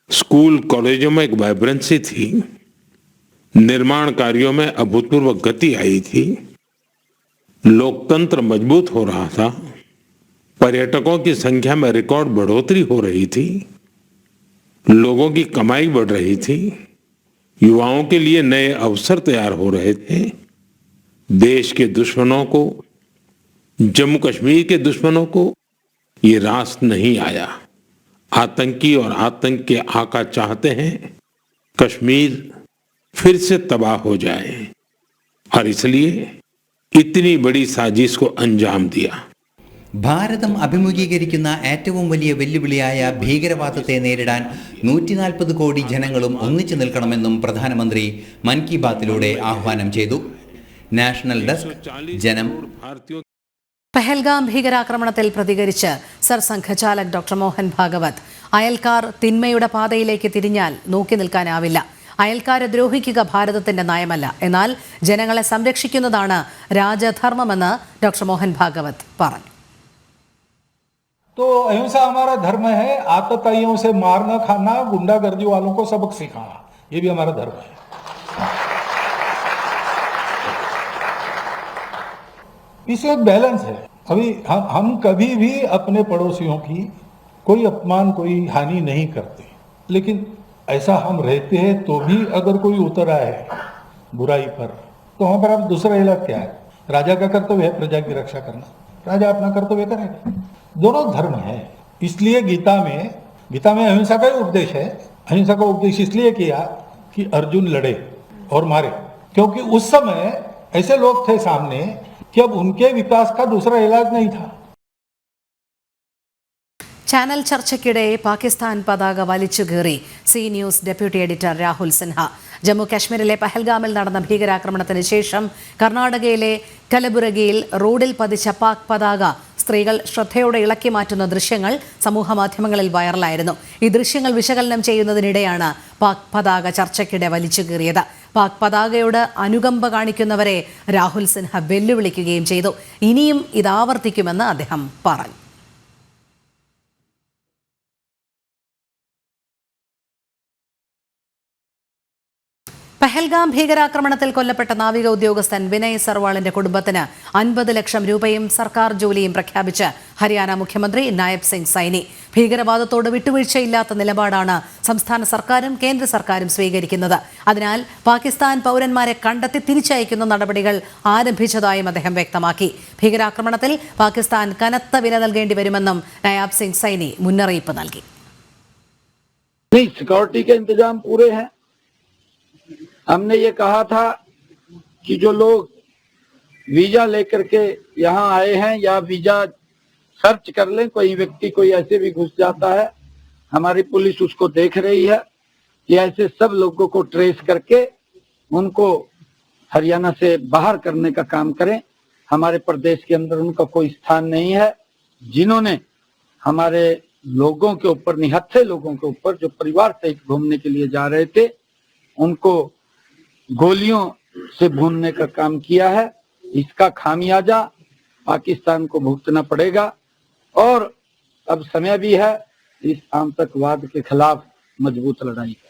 स्कूल कॉलेजों में एक वाइब्रेंसी थी, निर्माण कार्यों में अभूतपूर्व गति आई थी, लोकतंत्र मजबूत हो रहा था, पर्यटकों की संख्या में रिकॉर्ड बढ़ोतरी हो रही थी, लोगों की कमाई बढ़ रही थी, युवाओं के लिए नए अवसर तैयार हो रहे थे. देश के दुश्मनों को, जम्मू कश्मीर के दुश्मनों को ये रास नहीं आया. आतंकी और आतंक के आका चाहते हैं कश्मीर फिर से तबाह हो जाए और इसलिए इतनी बड़ी साजिश को अंजाम दिया. ഭാരതം അഭിമുഖീകരിക്കുന്ന ഏറ്റവും വലിയ വെല്ലുവിളിയായ ഭീകരവാദത്തെ നേരിടാൻ 140 കോടി ജനങ്ങളും ഒന്നിച്ചു നിൽക്കണമെന്നും പ്രധാനമന്ത്രി മൻ കി ബാത്തിലൂടെ ആഹ്വാനം ചെയ്തു. നാഷണൽ ഡെസ്ക്, ജനം. പഹൽഗാം ഭീകരാക്രമണത്തിൽ പ്രതികരിച്ച് സർസംഘചാലക് ഡോക്ടർ മോഹൻ ഭാഗവത്, അയൽക്കാർ തിന്മയുടെ പാതയിലേക്ക് തിരിഞ്ഞാൽ നോക്കി നിൽക്കാനാവില്ല. അയൽക്കാരെ ദ്രോഹിക്കുക ഭാരതത്തിന്റെ നയമല്ല, എന്നാൽ ജനങ്ങളെ സംരക്ഷിക്കുന്നതാണ് രാജധർമ്മമെന്ന് ഡോക്ടർ മോഹൻ ഭാഗവത് പറഞ്ഞു. तो अहिंसा हमारा धर्म है. आतताइयों से मारना खाना, गुंडागर्दी वालों को सबक सिखाना, ये भी हमारा धर्म है. इसमें एक बैलेंस है. अभी हम कभी भी अपने पड़ोसियों की कोई अपमान, कोई हानि नहीं करते, लेकिन ऐसा हम रहते हैं तो भी अगर कोई उतर आए बुराई पर, तो वहां पर अब दूसरा इलाज क्या है? राजा का कर्तव्य है प्रजा की रक्षा करना. राजा अपना कर्तव्य करेगा. दोनों धर्म है. इसलिए गीता में अहिंसा का ही उपदेश है. अहिंसा का उपदेश इसलिए किया कि अर्जुन लड़े और मारे, क्योंकि उस समय ऐसे लोग थे सामने कि अब उनके विकास का दूसरा इलाज नहीं था. ചാനൽ ചർച്ചയ്ക്കിടെ പാകിസ്ഥാൻ പതാക വലിച്ചുകീറി Zee news deputy editor Rahul Sinha. Jammu കാശ്മീരിലെ പഹൽഗാമിൽ നടന്ന ഭീകരാക്രമണത്തിന് ശേഷം കർണാടകയിലെ കലബുറഗിയിൽ റോഡിൽ പതിച്ച പാക് പതാക സ്ത്രീകൾ ശ്രദ്ധയോടെ ഇളക്കി മാറ്റുന്ന ദൃശ്യങ്ങൾ സമൂഹമാധ്യമങ്ങളിൽ വൈറലായിരുന്നു. ഈ ദൃശ്യങ്ങൾ വിശകലനം ചെയ്യുന്നതിനിടെയാണ് പാക് പതാക ചർച്ചയ്ക്കിടെ വലിച്ചുകീറിയത്. പാക് പതാകയോട് അനുകമ്പ കാണിക്കുന്നവരെ രാഹുൽ സിൻഹ വെല്ലുവിളിക്കുകയും ചെയ്തു. ഇനിയും ഇത് ആവർത്തിക്കുമെന്ന് അദ്ദേഹം പറഞ്ഞു. പഹൽഗാം ഭീകരാക്രമണത്തിൽ കൊല്ലപ്പെട്ട നാവിക ഉദ്യോഗസ്ഥൻ വിനയ് സർവാളിന്റെ കുടുംബത്തിന് 50 ലക്ഷം രൂപയും സർക്കാർ ജോലിയും പ്രഖ്യാപിച്ച് ഹരിയാന മുഖ്യമന്ത്രി നായബ് സിംഗ് സൈനി. ഭീകരവാദത്തോട് വിട്ടുവീഴ്ചയില്ലാത്ത നിലപാടാണ് സംസ്ഥാന സർക്കാരും കേന്ദ്ര സർക്കാരും സ്വീകരിക്കുന്നത്. അതിനാൽ പാകിസ്ഥാൻ പൗരന്മാരെ കണ്ടെത്തി തിരിച്ചയക്കുന്ന നടപടികൾ ആരംഭിച്ചതായും അദ്ദേഹം വ്യക്തമാക്കി. ഭീകരാക്രമണത്തിൽ പാകിസ്ഥാൻ കനത്ത വില നൽകേണ്ടി വരുമെന്നും നായബ് സിംഗ് സൈനി മുന്നറിയിപ്പ് നൽകി. हमने ये कहा था कि जो लोग वीजा लेकर के यहाँ आए हैं या वीजा सर्च कर लें, कोई व्यक्ति कोई ऐसे भी घुस जाता है, हमारी पुलिस उसको देख रही है कि ऐसे सब लोगों को ट्रेस करके उनको हरियाणा से बाहर करने का काम करें. हमारे प्रदेश के अंदर उनका कोई स्थान नहीं है. जिन्होंने हमारे लोगों के ऊपर, निहत्थे लोगों के ऊपर जो परिवार सहित घूमने के लिए जा रहे थे, उनको गोलियों से भूनने का काम किया है. इसका खामियाजा पाकिस्तान को भुगतना पड़ेगा और अब समय भी है इस आतंकवाद के खिलाफ मजबूत लड़ाई का.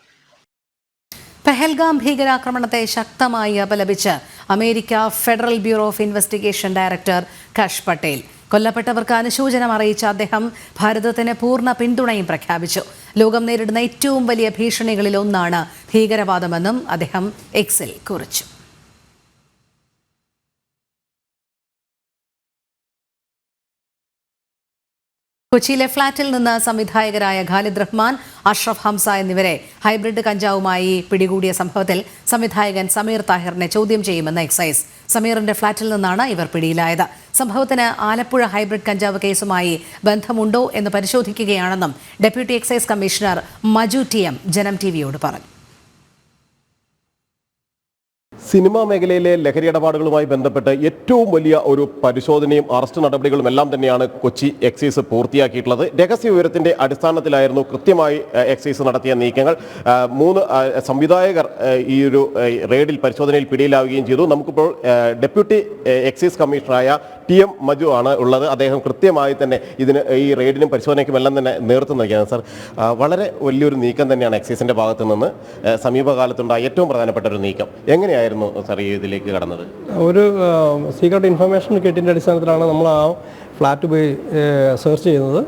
പഹൽഗാം ഭീകരാക്രമണത്തെ ശക്തമായി അപലപിച്ച് America Federal Bureau of Investigation director Kash Patel. കൊല്ലപ്പെട്ടവർക്ക് അനുശോചനം അറിയിച്ച അദ്ദേഹം ഭാരതത്തിന് പൂർണ്ണ പിന്തുണയും പ്രഖ്യാപിച്ചു. ലോകം നേരിടുന്ന ഏറ്റവും വലിയ ഭീഷണികളിൽ ഒന്നാണ് ഭീകരവാദമെന്നും അദ്ദേഹം എക്സിൽ കുറിച്ചു. കൊച്ചിയിലെ ഫ്ളാറ്റിൽ നിന്ന് സംവിധായകരായ ഖാലിദ് റഹ്മാൻ, അഷ്റഫ് ഹംസ എന്നിവരെ ഹൈബ്രിഡ് കഞ്ചാവുമായി പിടികൂടിയ സംഭവത്തിൽ സംവിധായകൻ സമീർ താഹിറിനെ ചോദ്യം ചെയ്യുമെന്ന് എക്സൈസ്. സമീറിന്റെ ഫ്ളാറ്റിൽ നിന്നാണ് ഇവർ പിടിയിലായത്. സംഭവത്തിന് ആലപ്പുഴ ഹൈബ്രിഡ് കഞ്ചാവ് കേസുമായി ബന്ധമുണ്ടോ എന്ന് പരിശോധിക്കുകയാണെന്നും deputy excise commissioner Maju TM. Janam ടിവിയോട് പറഞ്ഞു. സിനിമാ മേഖലയിലെ ലഹരി ഇടപാടുകളുമായി ബന്ധപ്പെട്ട് ഏറ്റവും വലിയ ഒരു പരിശോധനയും അറസ്റ്റ് നടപടികളും എല്ലാം തന്നെയാണ് കൊച്ചി എക്സൈസ് പൂർത്തിയാക്കിയിട്ടുള്ളത്. രഹസ്യ വിവരത്തിന്റെ അടിസ്ഥാനത്തിലായിരുന്നു കൃത്യമായി എക്സൈസ് നടത്തിയ നീക്കങ്ങൾ. 3 സംവിധായകർ ഈ ഒരു റെയ്ഡിൽ പരിശോധനയിൽ പിടിയിലാവുകയും ചെയ്തു. നമുക്കിപ്പോൾ ഡെപ്യൂട്ടി എക്സൈസ് കമ്മീഷണറായ ടി.എം. മജു ആണ് ഉള്ളത്. അദ്ദേഹം കൃത്യമായി തന്നെ ഈ റെയ്ഡിനും പരിശോധനയ്ക്കും എല്ലാം തന്നെ നേതൃത്വം നൽകിയാണ്. സാർ, വളരെ വലിയൊരു നീക്കം തന്നെയാണ് എക്സൈസിന്റെ ഭാഗത്തു നിന്ന് സമീപകാലത്തുണ്ടായ ഏറ്റവും പ്രധാനപ്പെട്ട ഒരു നീക്കം. എങ്ങനെയായിരുന്നു സാർ ഇതിലേക്ക് കടന്നത്? ഒരു സീക്രട്ട് ഇൻഫർമേഷൻ കിട്ടിയതിൻ്റെ അടിസ്ഥാനത്തിലാണ് നമ്മൾ ആ ഫ്ലാറ്റ് പോയി സെർച്ച് ചെയ്യുന്നത്.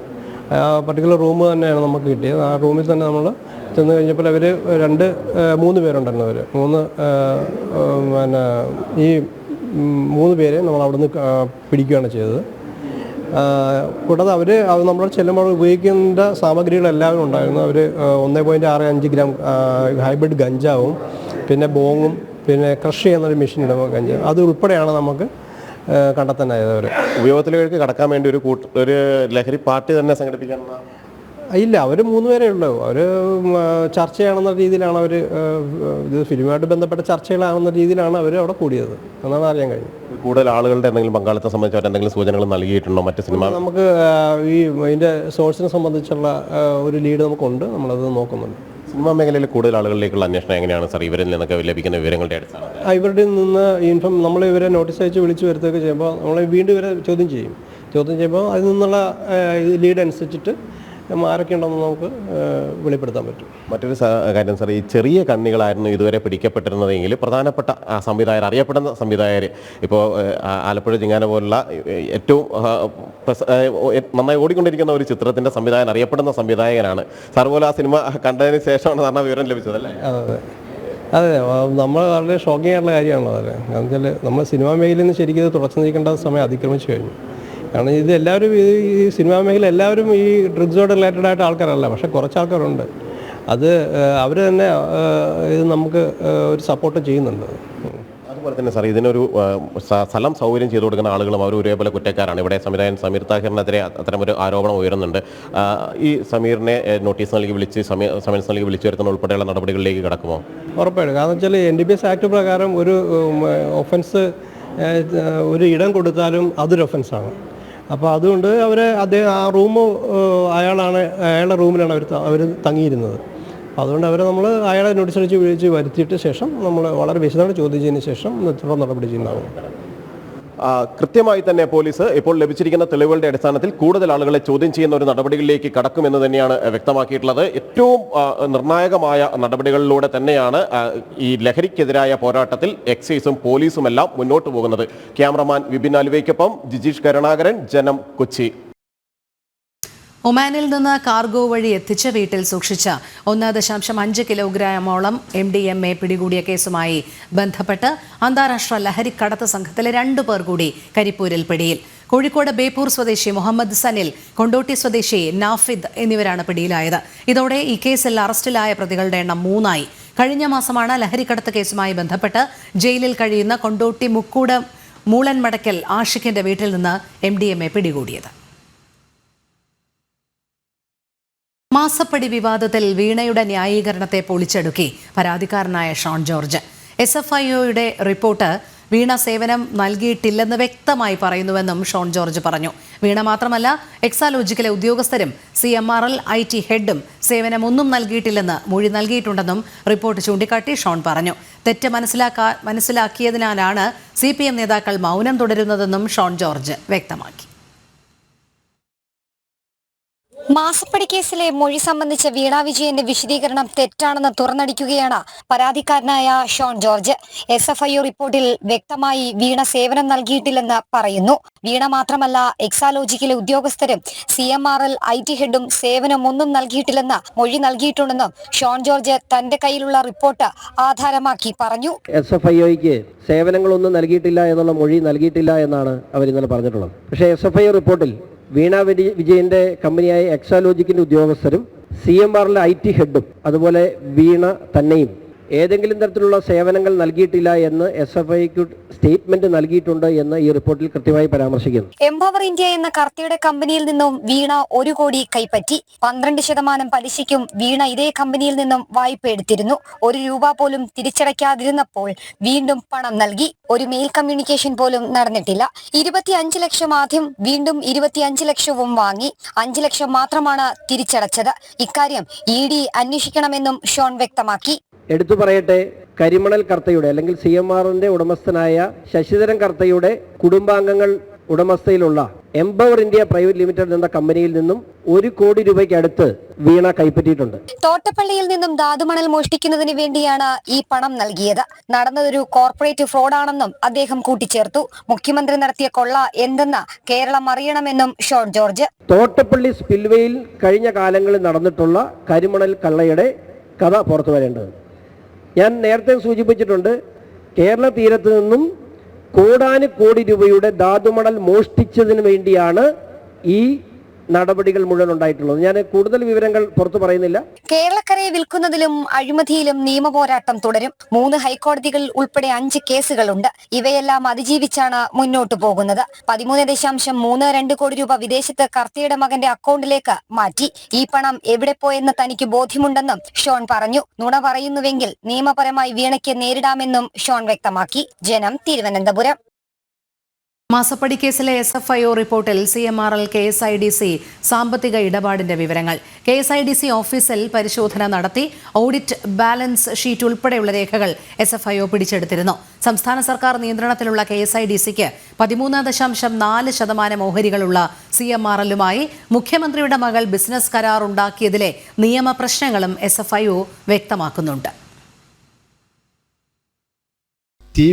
ആ പർട്ടിക്കുലർ റൂം തന്നെയാണ് നമുക്ക് കിട്ടിയത്. ആ റൂമിൽ തന്നെ നമ്മൾ ചെന്ന് കഴിഞ്ഞപ്പോൾ അവർ 3 പേരുണ്ടായിരുന്നു. അവർ 3 പേരെ നമ്മൾ അവിടെ നിന്ന് പിടിക്കുകയാണ് ചെയ്തത്. കൂടാതെ അവർ നമ്മൾ ചെല്ലുമ്പോൾ ഉപയോഗിക്കേണ്ട സാമഗ്രികളെല്ലാവരും ഉണ്ടായിരുന്നു. അവർ 1.65 ഗ്രാം ഹൈബ്രിഡ് ഗഞ്ചാവും പിന്നെ ബോങ്ങും പിന്നെ ക്രഷ് ചെയ്യുന്നൊരു മെഷീൻ ഇടുമ്പോൾ ഗഞ്ചാവ് അത് ഉൾപ്പെടെയാണ് നമുക്ക് കണ്ടെത്താനായത്. അവർ ഉപയോഗത്തിലേക്ക് കടക്കാൻ വേണ്ടി ഒരു ലഹരി പാർട്ടി തന്നെ സംഘടിപ്പിക്കാൻ ഇല്ല, അവർ 3 പേരേ ഉള്ളൂ. അവർ ചർച്ച ചെയ്യണമെന്ന രീതിയിലാണ് അവർ ഇത് ഫിലിമുമായിട്ട് ബന്ധപ്പെട്ട ചർച്ചകളാണെന്ന രീതിയിലാണ് അവർ അവിടെ കൂടിയത് എന്നാണ് അറിയാൻ കഴിഞ്ഞത്. കൂടുതൽ ആളുകളുടെ എന്തെങ്കിലും പങ്കാളിത്തം സംബന്ധിച്ച് എന്തെങ്കിലും സൂചനകൾ നൽകിയിട്ടുണ്ടോ മറ്റ് സിനിമ? നമുക്ക് ഇതിൻ്റെ സോഴ്സിനെ സംബന്ധിച്ചുള്ള ഒരു ലീഡ് നമുക്കുണ്ട്, നമ്മളത് നോക്കുന്നുണ്ട്. സിനിമാ മേഖലയിൽ കൂടുതൽ ആളുകളിലേക്കുള്ള അന്വേഷണം എങ്ങനെയാണ് സാർ ഇവരിൽ നിന്നൊക്കെ ലഭിക്കുന്ന വിവരങ്ങളുടെ അടിസ്ഥാനത്തിൽ? ഇവരുടെ നിന്ന് നമ്മൾ ഇവരെ നോട്ടീസ് അയച്ച് വിളിച്ചു വരുത്തുകയൊക്കെ ചെയ്യുമ്പോൾ നമ്മൾ വീണ്ടും ഇവരെ ചോദ്യം ചെയ്യുമ്പോൾ അതിൽ നിന്നുള്ള ലീഡ് അനുസരിച്ചിട്ട് ആരൊക്കെ ഉണ്ടെന്ന് നമുക്ക് വെളിപ്പെടുത്താൻ പറ്റും. മറ്റൊരു കാര്യം സാർ, ഈ ചെറിയ കണ്ണികളായിരുന്നു ഇതുവരെ പിടിക്കപ്പെട്ടിരുന്നതെങ്കിൽ പ്രധാനപ്പെട്ട സംവിധായകർ, അറിയപ്പെടുന്ന സംവിധായകർ, ഇപ്പോൾ ആലപ്പുഴ ജിങ്ങാന പോലുള്ള ഏറ്റവും നന്നായി ഓടിക്കൊണ്ടിരിക്കുന്ന ഒരു ചിത്രത്തിൻ്റെ സംവിധായകൻ, അറിയപ്പെടുന്ന സംവിധായകനാണ്. സാർ പോലെ ആ സിനിമ കണ്ടതിന് ശേഷമാണ് സാറിന് വിവരം ലഭിച്ചത് അല്ലേ? അതെ, നമ്മൾ വളരെ ഷോക്കിംഗ് ആയിട്ടുള്ള കാര്യമാണല്ലോ അത്. കാരണം വെച്ചാൽ നമ്മൾ സിനിമാ മേഖലയിൽ നിന്ന് ശരിക്കും ഇത് തുടച്ചു നീക്കേണ്ട സമയം അതിക്രമിച്ചു കഴിഞ്ഞു. കാരണം ഇത് എല്ലാവരും ഈ സിനിമാ മേഖല എല്ലാവരും ഈ ഡ്രഗ്സോട് റിലേറ്റഡ് ആയിട്ട് ആൾക്കാരല്ല, പക്ഷേ കുറച്ച് ആൾക്കാരുണ്ട്. അത് അവർ തന്നെ ഇത് നമുക്ക് ഒരു സപ്പോർട്ട് ചെയ്യുന്നുണ്ട്. അതുപോലെ തന്നെ സാർ, ഇതിനൊരു സ്ഥലം സൗകര്യം ചെയ്തു കൊടുക്കുന്ന ആളുകളും അവർ ഒരേപോലെ കുറ്റക്കാരാണ്. ഇവിടെ സംവിധായകൻ സമീർ താഹിറിനെതിരെ അത്തരമൊരു ആരോപണം ഉയരുന്നുണ്ട്. ഈ സമീറിനെ നോട്ടീസ് നൽകി വിളിച്ച് സമൻസ് നൽകി വിളിച്ചു വരുത്തുന്ന ഉൾപ്പെടെയുള്ള നടപടികളിലേക്ക് കടക്കുമോ? ഉറപ്പായിട്ടും. കാരണം വെച്ചാൽ NDPS ആക്ട് പ്രകാരം ഒരു ഒഫൻസ് ഒരു ഇടം കൊടുത്താലും അതൊരു ഒഫൻസാണ്. അപ്പോൾ അതുകൊണ്ട് അദ്ദേഹം ആ റൂം അയാളുടെ റൂമിലാണ് അവർ തങ്ങിയിരുന്നത്. അപ്പോൾ അതുകൊണ്ട് അവരെ നമ്മൾ അയാളെ നോട്ടീസ് അടിച്ച് വിളിച്ച് വരുത്തിയിട്ട് ശേഷം നമ്മൾ വളരെ വിശദമായിട്ട് ചോദ്യം ചെയ്തതിന് ശേഷം തുടർ നടപടി ചെയ്യുന്നതാകും. കൃത്യമായി തന്നെ പോലീസ് ഇപ്പോൾ ലഭിച്ചിരിക്കുന്ന തെളിവുകളുടെ അടിസ്ഥാനത്തിൽ കൂടുതൽ ആളുകളെ ചോദ്യം ചെയ്യുന്ന ഒരു നടപടികളിലേക്ക് കടക്കുമെന്ന് തന്നെയാണ് വ്യക്തമാക്കിയിട്ടുള്ളത്. ഏറ്റവും നിർണായകമായ നടപടികളിലൂടെ തന്നെയാണ് ഈ ലഹരിക്കെതിരായ പോരാട്ടത്തിൽ എക്സൈസും പോലീസുമെല്ലാം മുന്നോട്ട് പോകുന്നത്. ക്യാമറമാൻ വിപിൻ ആലുവയ്ക്കൊപ്പം ജിജീഷ് കരുണാകരൻ, ജനം, കൊച്ചി. ഒമാനിൽ നിന്ന് കാർഗോ വഴി എത്തിച്ച വീട്ടിൽ സൂക്ഷിച്ച 1.5 കിലോഗ്രാമോളം MDMA പിടികൂടിയ കേസുമായി ബന്ധപ്പെട്ട് അന്താരാഷ്ട്ര ലഹരിക്കടത്ത് സംഘത്തിലെ 2 പേർ കൂടി കരിപ്പൂരിൽ പിടിയിൽ. കോഴിക്കോട് ബേപ്പൂർ സ്വദേശി മുഹമ്മദ് സനിൽ, കൊണ്ടോട്ടി സ്വദേശി നാഫിദ് എന്നിവരാണ് പിടിയിലായത്. ഇതോടെ ഈ കേസിൽ അറസ്റ്റിലായ പ്രതികളുടെ എണ്ണം 3 ആയി. കഴിഞ്ഞ മാസമാണ് ലഹരിക്കടത്ത് കേസുമായി ബന്ധപ്പെട്ട് ജയിലിൽ കഴിയുന്ന കൊണ്ടോട്ടി മുക്കൂട് മൂളൻ മടക്കൽ ആഷിഖിന്റെ വീട്ടിൽ നിന്ന് MDMA പിടികൂടിയത്. മാസപ്പടി വിവാദത്തിൽ വീണയുടെ ന്യായീകരണത്തെ പൊളിച്ചടുക്കി പരാതിക്കാരനായ ഷോൺ ജോർജ്. SFIOയുടെ റിപ്പോർട്ട് വീണ സേവനം നൽകിയിട്ടില്ലെന്ന് വ്യക്തമായി പറയുന്നുവെന്നും ഷോൺ ജോർജ് പറഞ്ഞു. വീണ മാത്രമല്ല, എക്സാലോജിക്കിലെ ഉദ്യോഗസ്ഥരും CMRL IT ഹെഡും സേവനമൊന്നും നൽകിയിട്ടില്ലെന്ന് മൊഴി നൽകിയിട്ടുണ്ടെന്നും റിപ്പോർട്ട് ചൂണ്ടിക്കാട്ടി ഷോൺ പറഞ്ഞു. തെറ്റ് മനസ്സിലാക്കിയതിനാലാണ് CPM നേതാക്കൾ മൗനം തുടരുന്നതെന്നും ഷോൺ ജോർജ് വ്യക്തമാക്കി. മാസപ്പടി കേസിലെ മൊഴി സംബന്ധിച്ച വീണ വിജയന്റെ വിശദീകരണം തെറ്റാണെന്ന് തുറന്നടിക്കുകയാണ് പരാതിക്കാരനായ ഷോൺ ജോർജ്. SFIO റിപ്പോർട്ടിൽ വ്യക്തമായി വീണ സേവനം നൽകിയിട്ടില്ലെന്ന് പറയുന്നു. വീണ മാത്രമല്ല, എക്സാലോജിക്കിലെ ഉദ്യോഗസ്ഥരും CMRL IT ഹെഡും സേവനമൊന്നും നൽകിയിട്ടില്ലെന്ന് മൊഴി നൽകിയിട്ടുണ്ടെന്നും ഷോൺ ജോർജ് തന്റെ കയ്യിലുള്ള റിപ്പോർട്ട് ആധാരമാക്കി പറഞ്ഞു. SFIOയ്ക്ക് സേവനങ്ങളൊന്നും നൽകിയിട്ടില്ല എന്നുള്ള മൊഴി നൽകിയിട്ടില്ല എന്നാണ് അവർ ഇന്നലെ പറഞ്ഞിട്ടുള്ളത്. പക്ഷേ SFIO റിപ്പോർട്ടിൽ വീണ വിജയന്റെ കമ്പനിയായ എക്സാലോജിക്കിന്റെ ഉദ്യോഗസ്ഥരും CMRL IT ഹെഡും അതുപോലെ വീണ തന്നെയും ഏതെങ്കിലും തരത്തിലുള്ള സേവനങ്ങൾ നൽകിയിട്ടില്ല എന്ന് SFIക്ക് സ്റ്റേറ്റ്മെന്റ് നൽകിയിട്ടുണ്ട് എന്ന് ഈ റിപ്പോർട്ടിൽ കൃത്യമായി പരാമർശിക്കുന്നു. എംപവർ ഇന്ത്യ എന്ന കർത്തയുടെ കമ്പനിയിൽ നിന്നും വീണ 1 കോടി കൈപ്പറ്റി. 12% പലിശയ്ക്കും വീണ ഇതേ കമ്പനിയിൽ നിന്നും വായ്പ എടുത്തിരുന്നു. 1 രൂപ പോലും തിരിച്ചടയ്ക്കാതിരുന്നപ്പോൾ വീണ്ടും പണം നൽകി. ഒരു മെയിൽ കമ്മ്യൂണിക്കേഷൻ പോലും നടന്നിട്ടില്ല. 25 ലക്ഷം ആദ്യം, വീണ്ടും 25 ലക്ഷവും വാങ്ങി. 5 ലക്ഷം മാത്രമാണ് തിരിച്ചടച്ചത്. ഇക്കാര്യം ED അന്വേഷിക്കണമെന്നും ഷോൺ വ്യക്തമാക്കി. എടുത്തു പറയട്ടെ, കരിമണൽ കർത്തയുടെ അല്ലെങ്കിൽ CMRന്റെ ഉടമസ്ഥനായ ശശിധരൻ കർത്തയുടെ കുടുംബാംഗങ്ങൾ ഉടമസ്ഥയിലുള്ള എംപവർ ഇന്ത്യ പ്രൈവറ്റ് ലിമിറ്റഡ് എന്ന കമ്പനിയിൽ നിന്നും 1 കോടി രൂപയ്ക്ക് അടുത്ത് വീണ കൈപ്പറ്റിയിട്ടുണ്ട്. തോട്ടപ്പള്ളിയിൽ നിന്നും ധാതുമണൽ മോഷ്ടിക്കുന്നതിന് വേണ്ടിയാണ് ഈ പണം നൽകിയത്. നടന്നതൊരു കോർപ്പറേറ്റ് ഫ്രോഡാണെന്നും അദ്ദേഹം കൂട്ടിച്ചേർത്തു. മുഖ്യമന്ത്രി നടത്തിയ കൊള്ള എന്തെന്ന് കേരളം അറിയണമെന്നും ഷോൺ ജോർജ്. തോട്ടപ്പള്ളി സ്പിൽവേയിൽ കഴിഞ്ഞ കാലങ്ങളിൽ നടന്നിട്ടുള്ള കരിമണൽ കള്ളയുടെ കഥ പുറത്തു വരേണ്ടത്. ഞാൻ നേരത്തെ സൂചിപ്പിച്ചിട്ടുണ്ട്, കേരള തീരത്ത് നിന്നും കോടാനുകോടി രൂപയുടെ ധാതുമണൽ മോഷ്ടിച്ചതിന് വേണ്ടിയാണ് ഈ നടപടികൾ മുഴുവൻ ഉണ്ടായിട്ടുള്ളത്. ഞാൻ കൂടുതൽ വിവരങ്ങൾ പുറത്തു പറയുന്നില്ല. കേരളക്കരയെ വിൽക്കുന്നതിലും അഴിമതിയിലും നിയമപോരാട്ടം തുടരും. 3 ഹൈക്കോടതികൾ ഉൾപ്പെടെ 5 കേസുകളുണ്ട്. ഇവയെല്ലാം അതിജീവിച്ചാണ് മുന്നോട്ടു പോകുന്നത്. 13.32 കോടി രൂപ വിദേശത്ത് കർത്തയുടെ മകന്റെ അക്കൗണ്ടിലേക്ക് മാറ്റി. ഈ പണം എവിടെ പോയെന്ന് തനിക്ക് ബോധ്യമുണ്ടെന്നും ഷോൺ പറഞ്ഞു. നുണ പറയുന്നുവെങ്കിൽ നിയമപരമായി വീണയ്ക്ക് നേരിടാമെന്നും ഷോൺ വ്യക്തമാക്കി. ജനം, തിരുവനന്തപുരം. മാസപ്പടി കേസിലെ SFIO റിപ്പോർട്ടിൽ CMRL KSIDC സാമ്പത്തിക ഇടപാടിന്റെ വിവരങ്ങൾ. KSIDC ഓഫീസിൽ പരിശോധന നടത്തി. ഓഡിറ്റ്, ബാലൻസ് ഷീറ്റ് ഉൾപ്പെടെയുള്ള രേഖകൾ SFIO പിടിച്ചെടുത്തിരുന്നു. സംസ്ഥാന സർക്കാർ നിയന്ത്രണത്തിലുള്ള KSIDCക്ക് 13.4% ഓഹരികളുള്ള CMRLുമായി മുഖ്യമന്ത്രിയുടെ മകൾ ബിസിനസ് കരാർ ഉണ്ടാക്കിയതിലെ നിയമപ്രശ്നങ്ങളും SFIO വ്യക്തമാക്കുന്നുണ്ട്.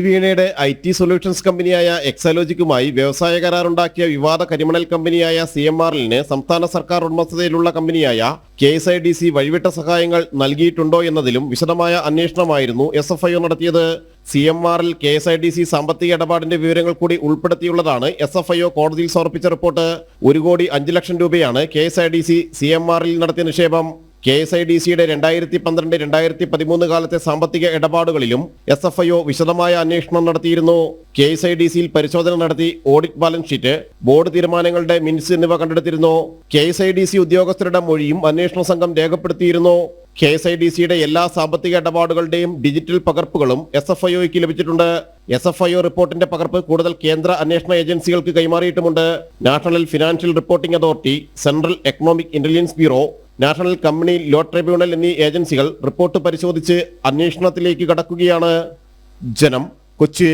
വീണയുടെ IT സൊല്യൂഷൻസ് കമ്പനിയായ എക്സാലോജിക്കുമായി വ്യവസായ കരാറുണ്ടാക്കിയ വിവാദ കരിമണൽ കമ്പനിയായ CMRLന് സംസ്ഥാന സർക്കാർ ഉടമസ്ഥതയിലുള്ള കമ്പനിയായ KSIDC വഴിവിട്ട സഹായങ്ങൾ നൽകിയിട്ടുണ്ടോ എന്നതിലും വിശദമായ അന്വേഷണമായിരുന്നു SFIO നടത്തിയത്. CMRL KSIDC സാമ്പത്തിക ഇടപാടിന്റെ വിവരങ്ങൾ കൂടി ഉൾപ്പെടുത്തിയുള്ളതാണ് SFIO കോടതിയിൽ സമർപ്പിച്ച റിപ്പോർട്ട്. 1 കോടി 5 ലക്ഷം രൂപയാണ് KSIDC CMRL നടത്തിയ നിക്ഷേപം. KSIDCയുടെ 2012-2013 കാലത്തെ സാമ്പത്തിക ഇടപാടുകളിലും SFIO വിശദമായ അന്വേഷണം നടത്തിയിരുന്നു. KSIDCയിൽ പരിശോധന നടത്തി ഓഡിറ്റ്, ബാലൻസ് ഷീറ്റ്, ബോർഡ് തീരുമാനങ്ങളുടെ മിനിറ്റ്സ് എന്നിവ കണ്ടെടുത്തിരുന്നു. KSIDC ഉദ്യോഗസ്ഥരുടെ മൊഴിയും അന്വേഷണ സംഘം രേഖപ്പെടുത്തിയിരുന്നു. KSIDCയുടെ എല്ലാ സാമ്പത്തിക ഇടപാടുകളുടെയും ഡിജിറ്റൽ പകർപ്പുകളും SFIOയ്ക്ക് ലഭിച്ചിട്ടുണ്ട്. SFIO റിപ്പോർട്ടിന്റെ പകർപ്പ് കൂടുതൽ കേന്ദ്ര അന്വേഷണ ഏജൻസികൾക്ക് കൈമാറിയിട്ടുമുണ്ട്. National Financial Reporting Authority, Central Economic Intelligence Bureau, National Company Law Tribunal എന്നീ ഏജൻസികൾ റിപ്പോർട്ട് പരിശോധിച്ച് അന്വേഷണത്തിലേക്ക് കടക്കുകയാണ്. ജനം, കൊച്ചി.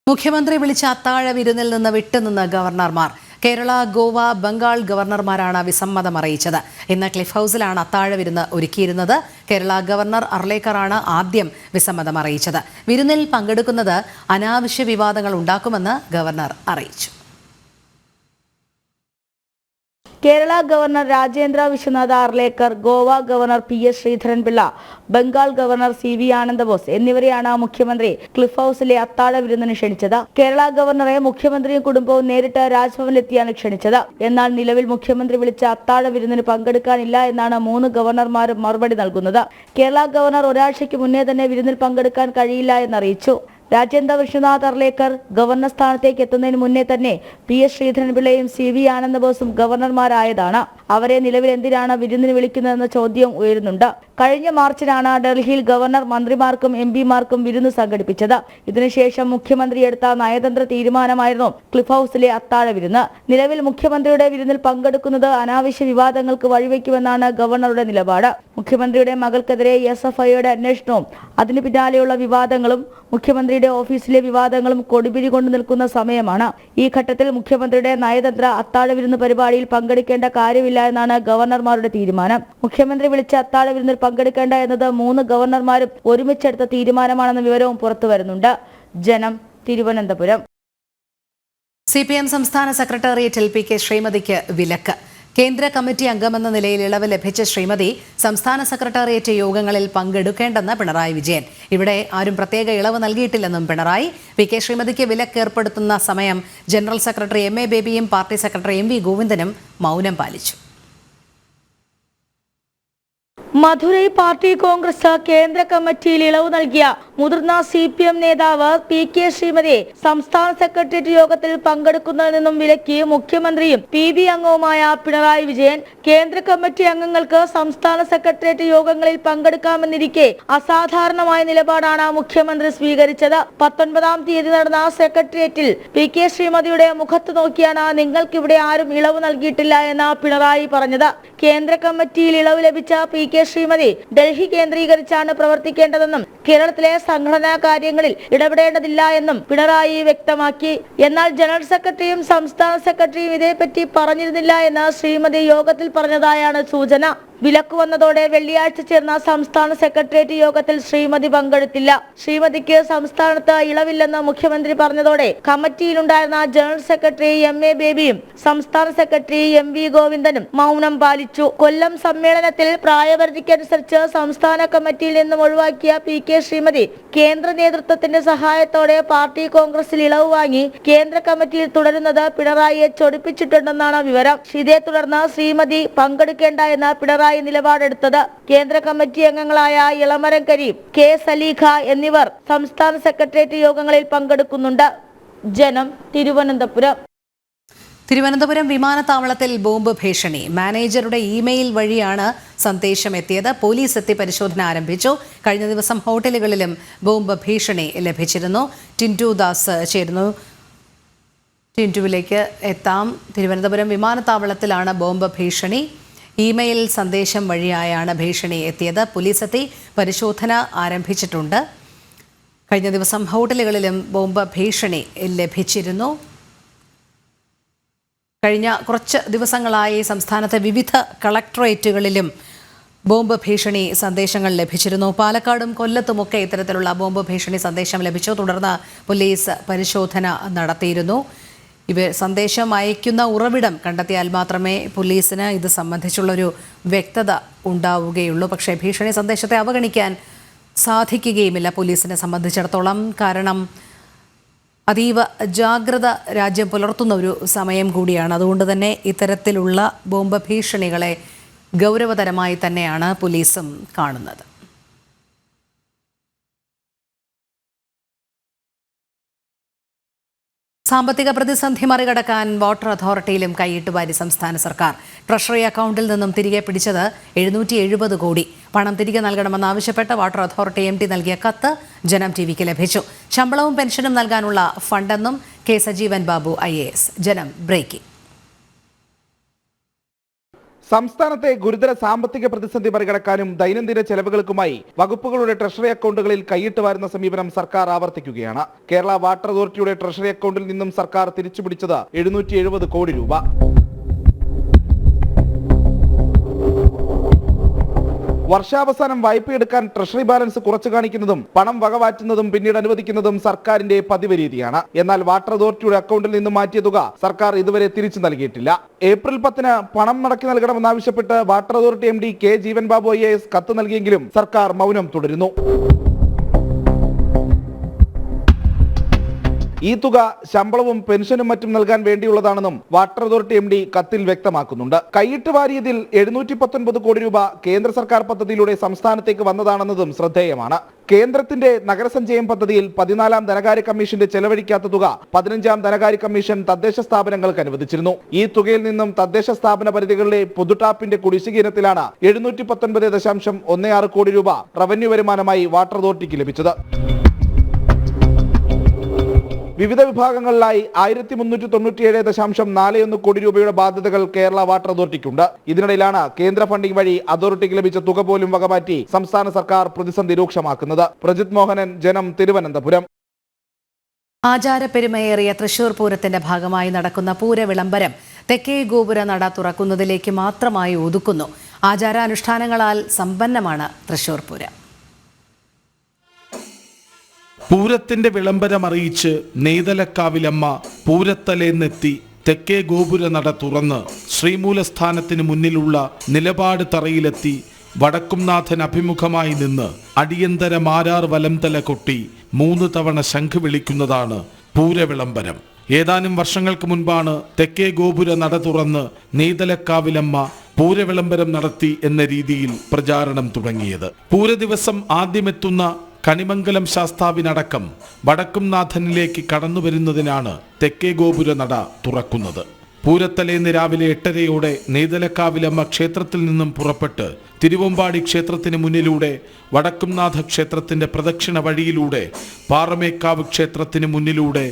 മുഖ്യമന്ത്രി വിളിച്ച അത്താഴ വിരുന്നിൽ നിന്ന് വിട്ടുനിന്ന് ഗവർണർമാർ. കേരള, ഗോവ, ബംഗാൾ ഗവർണർമാരാണ് വിസമ്മതം അറിയിച്ചത്. ഇന്ന് ക്ലിഫ് ഹൗസിലാണ് അത്താഴ വിരുന്ന് ഒരുക്കിയിരുന്നത്. കേരള ഗവർണർ അർലേക്കറാണ് ആദ്യം വിസമ്മതം അറിയിച്ചത്. വിരുന്നിൽ പങ്കെടുക്കുന്നത് അനാവശ്യ വിവാദങ്ങൾ ഉണ്ടാക്കുമെന്ന് ഗവർണർ അറിയിച്ചു. Kerala governor Rajendra Vishwanath Arlekar, Goa governor PS Sreedharan Pillai, Bengal governor CV Ananda Bose എന്നിവരെയാണ് മുഖ്യമന്ത്രി ക്ലിഫ് ഹൗസിലെ അത്താഴ വിരുന്നിന് ക്ഷണിച്ചത്. കേരള ഗവർണറെ മുഖ്യമന്ത്രിയും കുടുംബവും നേരിട്ട് രാജ്ഭവനിലെത്തിയാണ് ക്ഷണിച്ചത്. എന്നാൽ നിലവിൽ മുഖ്യമന്ത്രി വിളിച്ച അത്താഴ വിരുന്നിന് പങ്കെടുക്കാനില്ല എന്നാണ് 3 ഗവർണർമാരും മറുപടി നൽകുന്നത്. കേരള ഗവർണർ ഒരാഴ്ചയ്ക്ക് മുന്നേ തന്നെ വിരുന്നിൽ പങ്കെടുക്കാൻ കഴിയില്ല എന്നറിയിച്ചു. രാജേന്ദ്ര വിശ്വനാഥ് അർലേക്കർ ഗവർണർ സ്ഥാനത്തേക്ക് എത്തുന്നതിന് മുന്നേ തന്നെ PS ശ്രീധരൻപിള്ളയും CV ആനന്ദബോസും ഗവർണർമാരായതാണ്. അവരെ നിലവിൽ എന്തിനാണ് വിരുന്നിന് വിളിക്കുന്നതെന്ന ചോദ്യം ഉയരുന്നുണ്ട്. കഴിഞ്ഞ മാർച്ചിലാണ് ഡൽഹിയിൽ ഗവർണർ മന്ത്രിമാർക്കും MP-മാർക്കും വിരുന്ന് സംഘടിപ്പിച്ചത്. ഇതിനുശേഷം മുഖ്യമന്ത്രി എടുത്ത നയതന്ത്ര തീരുമാനമായിരുന്നു ക്ലിഫ് ഹൗസിലെ അത്താഴ വിരുന്ന്. നിലവിൽ മുഖ്യമന്ത്രിയുടെ വിരുന്നിൽ പങ്കെടുക്കുന്നത് അനാവശ്യ വിവാദങ്ങൾക്ക് വഴിവെക്കുമെന്നാണ് ഗവർണറുടെ നിലപാട്. മുഖ്യമന്ത്രിയുടെ മകൾക്കെതിരെ SFIയുടെ അന്വേഷണവും അതിനു പിന്നാലെയുള്ള വിവാദങ്ങളും മുഖ്യമന്ത്രിയുടെ ഓഫീസിലെ വിവാദങ്ങളും കൊടിപിടി കൊണ്ടു നിൽക്കുന്ന സമയമാണ്. ഈ ഘട്ടത്തിൽ മുഖ്യമന്ത്രിയുടെ നയതന്ത്ര അത്താഴ വിരുന്ന് പരിപാടിയിൽ പങ്കെടുക്കേണ്ട കാര്യമില്ല എന്നാണ് ഗവർണർമാരുടെ തീരുമാനം. മുഖ്യമന്ത്രി വിളിച്ച അത്താഴ വിരുന്നിൽ പങ്കെടുക്കേണ്ട എന്നത് 3 ഗവർണർമാരും ഒരുമിച്ചെടുത്ത തീരുമാനമാണെന്ന വിവരവും പുറത്തു വരുന്നുണ്ട്. ജനം, തിരുവനന്തപുരം. CPM സംസ്ഥാന സെക്രട്ടേറിയറ്റിൽ PK ശ്രീമതിക്ക് വിലക്ക്. കേന്ദ്ര കമ്മിറ്റി അംഗമെന്ന നിലയിൽ ഇളവ് ലഭിച്ച ശ്രീമതി സംസ്ഥാന സെക്രട്ടേറിയറ്റ് യോഗങ്ങളിൽ പങ്കെടുക്കേണ്ടെന്ന് പിണറായി വിജയൻ. ഇവിടെ ആരും പ്രത്യേക ഇളവ് നൽകിയിട്ടില്ലെന്നും പിണറായി. PK ശ്രീമതിക്ക് വിലക്ക് ഏർപ്പെടുത്തുന്ന സമയം ജനറൽ സെക്രട്ടറി MA ബേബിയും പാർട്ടി സെക്രട്ടറി MV ഗോവിന്ദനും മൗനം പാലിച്ചു. മധുരൈ പാർട്ടി കോൺഗ്രസ് കേന്ദ്ര കമ്മിറ്റിയിൽ ഇളവ് നൽകിയ മുതിർന്ന CPM നേതാവ് PK ശ്രീമതിയെ സംസ്ഥാന സെക്രട്ടേറിയറ്റ് യോഗത്തിൽ പങ്കെടുക്കുന്നതിൽ നിന്നും വിലക്കി മുഖ്യമന്ത്രിയും PB അംഗവുമായ പിണറായി വിജയൻ. കേന്ദ്ര കമ്മിറ്റി അംഗങ്ങൾക്ക് സംസ്ഥാന സെക്രട്ടേറിയറ്റ് യോഗങ്ങളിൽ പങ്കെടുക്കാമെന്നിരിക്കെ അസാധാരണമായ നിലപാടാണ് മുഖ്യമന്ത്രി സ്വീകരിച്ചത്. 19-ാം തീയതി നടന്ന സെക്രട്ടേറിയറ്റിൽ PK ശ്രീമതിയുടെ മുഖത്ത് നോക്കിയാണ് നിങ്ങൾക്കിവിടെ ആരും ഇളവ് നൽകിയിട്ടില്ല എന്ന് പിണറായി പറഞ്ഞത്. കേന്ദ്ര കമ്മിറ്റിയിൽ ഇളവ് ലഭിച്ച PK ശ്രീമതി ഡൽഹി കേന്ദ്രീകരിച്ചാണ് പ്രവർത്തിക്കേണ്ടതെന്നും കേരളത്തിലെ സംഘടനാ കാര്യങ്ങളിൽ ഇടപെടേണ്ടതില്ല എന്നും പിണറായി വ്യക്തമാക്കി. എന്നാൽ ജനറൽ സെക്രട്ടറിയും സംസ്ഥാന സെക്രട്ടറിയും ഇതേപ്പറ്റി പറഞ്ഞിരുന്നില്ല എന്ന് ശ്രീമതി യോഗത്തിൽ പറഞ്ഞതായാണ് സൂചന. വിലക്ക് വന്നതോടെ വെള്ളിയാഴ്ച ചേർന്ന സംസ്ഥാന സെക്രട്ടേറിയറ്റ് യോഗത്തിൽ ശ്രീമതി പങ്കെടുത്തില്ല. ശ്രീമതിക്ക് സംസ്ഥാനത്ത് ഇളവില്ലെന്ന് മുഖ്യമന്ത്രി പറഞ്ഞതോടെ കമ്മിറ്റിയിലുണ്ടായിരുന്ന ജനറൽ സെക്രട്ടറി MA ബേബിയും സംസ്ഥാന സെക്രട്ടറി MV ഗോവിന്ദനും മൗനം പാലിച്ചു. കൊല്ലം സമ്മേളനത്തിൽ പ്രായപരിധിക്കനുസരിച്ച് സംസ്ഥാന കമ്മിറ്റിയിൽ നിന്നും ഒഴിവാക്കിയ PK ശ്രീമതി കേന്ദ്ര നേതൃത്വത്തിന്റെ സഹായത്തോടെ പാർട്ടി കോൺഗ്രസിൽ ഇളവ് വാങ്ങി കേന്ദ്ര കമ്മിറ്റിയിൽ തുടരുന്നത് പിണറായിയെ ചൊടിപ്പിച്ചിട്ടുണ്ടെന്നാണ് വിവരം. ഇതേ തുടർന്ന് ശ്രീമതി പങ്കെടുക്കേണ്ട എന്ന് പിണറായി നിലപാടെടുത്തത്. കേന്ദ്ര കമ്മിറ്റി അംഗങ്ങളായ ഇളമരം കരീം, K സലീഖ എന്നിവർ സംസ്ഥാന സെക്രട്ടേറിയറ്റ് യോഗങ്ങളിൽ പങ്കെടുക്കുന്നുണ്ട്. ജനം, തിരുവനന്തപുരം. തിരുവനന്തപുരം വിമാനത്താവളത്തിൽ ബോംബ് ഭീഷണി. മാനേജറുടെ ഇമെയിൽ വഴിയാണ് സന്ദേശം എത്തിയത്. പോലീസ് എത്തി പരിശോധന ആരംഭിച്ചു. കഴിഞ്ഞ ദിവസം ഹോട്ടലുകളിലും ബോംബ് ഭീഷണി ലഭിച്ചിരുന്നു. ടിൻറ്റു ദാസ് ചേരുന്നു. ടിൻറ്റുവിലേക്ക് എത്താം. തിരുവനന്തപുരം വിമാനത്താവളത്തിലാണ് ബോംബ് ഭീഷണി. ഇമെയിൽ സന്ദേശം വഴിയായാണ് ഭീഷണി എത്തിയത്. പോലീസ് എത്തി പരിശോധന ആരംഭിച്ചിട്ടുണ്ട്. കഴിഞ്ഞ ദിവസം ഹോട്ടലുകളിലും ബോംബ് ഭീഷണി ലഭിച്ചിരുന്നു. കഴിഞ്ഞ കുറച്ച് ദിവസങ്ങളായി സംസ്ഥാനത്തെ വിവിധ കളക്ടറേറ്റുകളിലും ബോംബ് ഭീഷണി സന്ദേശങ്ങൾ ലഭിച്ചിരുന്നു. പാലക്കാടും കൊല്ലത്തുമൊക്കെ ഇത്തരത്തിലുള്ള ബോംബ് ഭീഷണി സന്ദേശം ലഭിച്ചു. തുടർന്ന് പോലീസ് പരിശോധന നടത്തിയിരുന്നു. ഇവർ സന്ദേശം അയക്കുന്ന ഉറവിടം കണ്ടെത്തിയാൽ മാത്രമേ പോലീസിന് ഇത് സംബന്ധിച്ചുള്ളൊരു വ്യക്തത ഉണ്ടാവുകയുള്ളൂ. പക്ഷേ ഭീഷണി സന്ദേശത്തെ അവഗണിക്കാൻ സാധിക്കുകയുമില്ല പോലീസിനെ സംബന്ധിച്ചിടത്തോളം. കാരണം അതീവ ജാഗ്രത രാജ്യം പുലർത്തുന്ന ഒരു സമയം കൂടിയാണ്. അതുകൊണ്ട് തന്നെ ഇത്തരത്തിലുള്ള ബോംബ് ഭീഷണികളെ ഗൗരവതരമായി തന്നെയാണ് പോലീസും കാണുന്നത്. സാമ്പത്തിക പ്രതിസന്ധി മറികടക്കാൻ വാട്ടർ അതോറിറ്റിയിലും കൈയിട്ട് വാരി സംസ്ഥാന സർക്കാർ. ട്രഷറി അക്കൗണ്ടിൽ നിന്നും തിരികെ പിടിച്ചത് 770 കോടി. പണം തിരികെ നൽകണമെന്നാവശ്യപ്പെട്ട് വാട്ടർ അതോറിറ്റി MD നൽകിയ കത്ത് ജനം TVക്ക് ലഭിച്ചു. ശമ്പളവും പെൻഷനും നൽകാനുള്ള ഫണ്ടെന്നും K സജീവൻ ബാബു IAS. ജനം ബ്രേക്കിംഗ്. സംസ്ഥാനത്തെ ഗുരുതര സാമ്പത്തിക പ്രതിസന്ധി മറികടക്കാനും ദൈനംദിന ചെലവുകൾക്കുമായി വകുപ്പുകളുടെ ട്രഷറി അക്കൗണ്ടുകളിൽ കൈയിട്ട് വാരുന്ന സമീപനം സർക്കാർ ആവർത്തിക്കുകയാണ്. കേരള വാട്ടർ അതോറിറ്റിയുടെ ട്രഷറി അക്കൗണ്ടിൽ നിന്നും സർക്കാർ തിരിച്ചുപിടിച്ചത് 770 കോടി രൂപ. വർഷാവസാനം വായ്പയെടുക്കാൻ ട്രഷറി ബാലൻസ് കുറച്ചു കാണിക്കുന്നതും പണം വകവാറ്റുന്നതും പിന്നീട് അനുവദിക്കുന്നതും സർക്കാരിന്റെ പതിവ് രീതിയാണ്. എന്നാൽ വാട്ടർ അതോറിറ്റിയുടെ അക്കൗണ്ടിൽ നിന്ന് മാറ്റിയ തുക സർക്കാർ ഇതുവരെ തിരിച്ചു നൽകിയിട്ടില്ല. ഏപ്രിൽ 10-ന് പണം മടക്കി നൽകണമെന്നാവശ്യപ്പെട്ട് water authority MD K Jeevan Babu IAS കത്ത് നൽകിയെങ്കിലും സർക്കാർ മൗനം തുടരുന്നു. ഈ തുക ശമ്പളവും പെൻഷനും മറ്റും നൽകാൻ വേണ്ടിയുള്ളതാണെന്നും വാട്ടർ അതോറിറ്റി MD കത്തിൽ വ്യക്തമാക്കുന്നുണ്ട്. കൈയിട്ട് വാരിയതിൽ 719 കോടി രൂപ കേന്ദ്ര സർക്കാർ പദ്ധതിയിലൂടെ സംസ്ഥാനത്തേക്ക് വന്നതാണെന്നതും ശ്രദ്ധേയമാണ്. കേന്ദ്രത്തിന്റെ നഗരസഞ്ചയം പദ്ധതിയിൽ 14-ാം ധനകാര്യ കമ്മീഷന്റെ ചെലവഴിക്കാത്ത തുക 15-ാം ധനകാര്യ കമ്മീഷൻ തദ്ദേശ സ്ഥാപനങ്ങൾക്ക് അനുവദിച്ചിരുന്നു. ഈ തുകയിൽ നിന്നും തദ്ദേശ സ്ഥാപന പരിധികളിലെ പൊതുടാപ്പിന്റെ കുടിശ്ശിക ഇനത്തിലാണ് 719.16 കോടി രൂപ റവന്യൂ വരുമാനമായി വാട്ടർ അതോറിറ്റിക്ക് ലഭിച്ചത്. വിവിധ വിഭാഗങ്ങളിലായി 1397.41 കോടി രൂപയുടെ ബാധ്യതകൾ കേരള വാട്ടർ അതോറിറ്റിക്കുണ്ട്. ഇതിനിടയിലാണ് കേന്ദ്ര ഫണ്ടിംഗ് വഴി അതോറിറ്റിക്ക് ലഭിച്ച തുക പോലും വകമാറ്റി സംസ്ഥാന സർക്കാർ പ്രതിസന്ധി രൂക്ഷമാക്കുന്നത്. പ്രജിത് മോഹനൻ, ജനം, തിരുവനന്തപുരം. ആചാരപ്പെരുമയേറിയ തൃശൂർ പൂരത്തിന്റെ ഭാഗമായി നടക്കുന്ന പൂരവിളംബരം തെക്കേ ഗോപുര നട തുറക്കുന്നതിലേക്ക് മാത്രമായി ഒതുക്കുന്നു. ആചാരാനുഷ്ഠാനങ്ങളാൽ സമ്പന്നമാണ് തൃശൂർ പൂരം. പൂരത്തിന്റെ വിളംബരം അറിയിച്ച് നെയ്തലക്കാവിലമ്മ പൂരത്തലേന്നെത്തി തെക്കേ ഗോപുര നട തുറന്ന് ശ്രീമൂലസ്ഥാനത്തിന് മുന്നിലുള്ള നിലപാട് തറയിലെത്തി വടക്കുംനാഥൻ അഭിമുഖമായി നിന്ന് അടിയന്തര മാരാർ വലംതല കൊട്ടി 3 തവണ ശംഖ് വിളിക്കുന്നതാണ് പൂരവിളംബരം. ഏതാനും വർഷങ്ങൾക്ക് മുൻപാണ് തെക്കേ ഗോപുര നട തുറന്ന് നെയ്തലക്കാവിലമ്മ പൂരവിളംബരം നടത്തി എന്ന രീതിയിൽ പ്രചാരണം തുടങ്ങിയത്. പൂരദിവസം ആദ്യമെത്തുന്ന കണിമംഗലം ശാസ്താവിനടക്കം വടക്കുംനാഥനിലേക്ക് കടന്നു വരുന്നതിനാണ് തെക്കേ ഗോപുര നട തുറക്കുന്നത്. പൂരത്തലേന്ന് രാവിലെ 8:30 നെയ്തലക്കാവിലമ്മ ക്ഷേത്രത്തിൽ നിന്നും പുറപ്പെട്ട് തിരുവമ്പാടി ക്ഷേത്രത്തിന് മുന്നിലൂടെ വടക്കുംനാഥ ക്ഷേത്രത്തിന്റെ പ്രദക്ഷിണ വഴിയിലൂടെ പാറമേക്കാവ് ക്ഷേത്രത്തിന് മുന്നിലൂടെ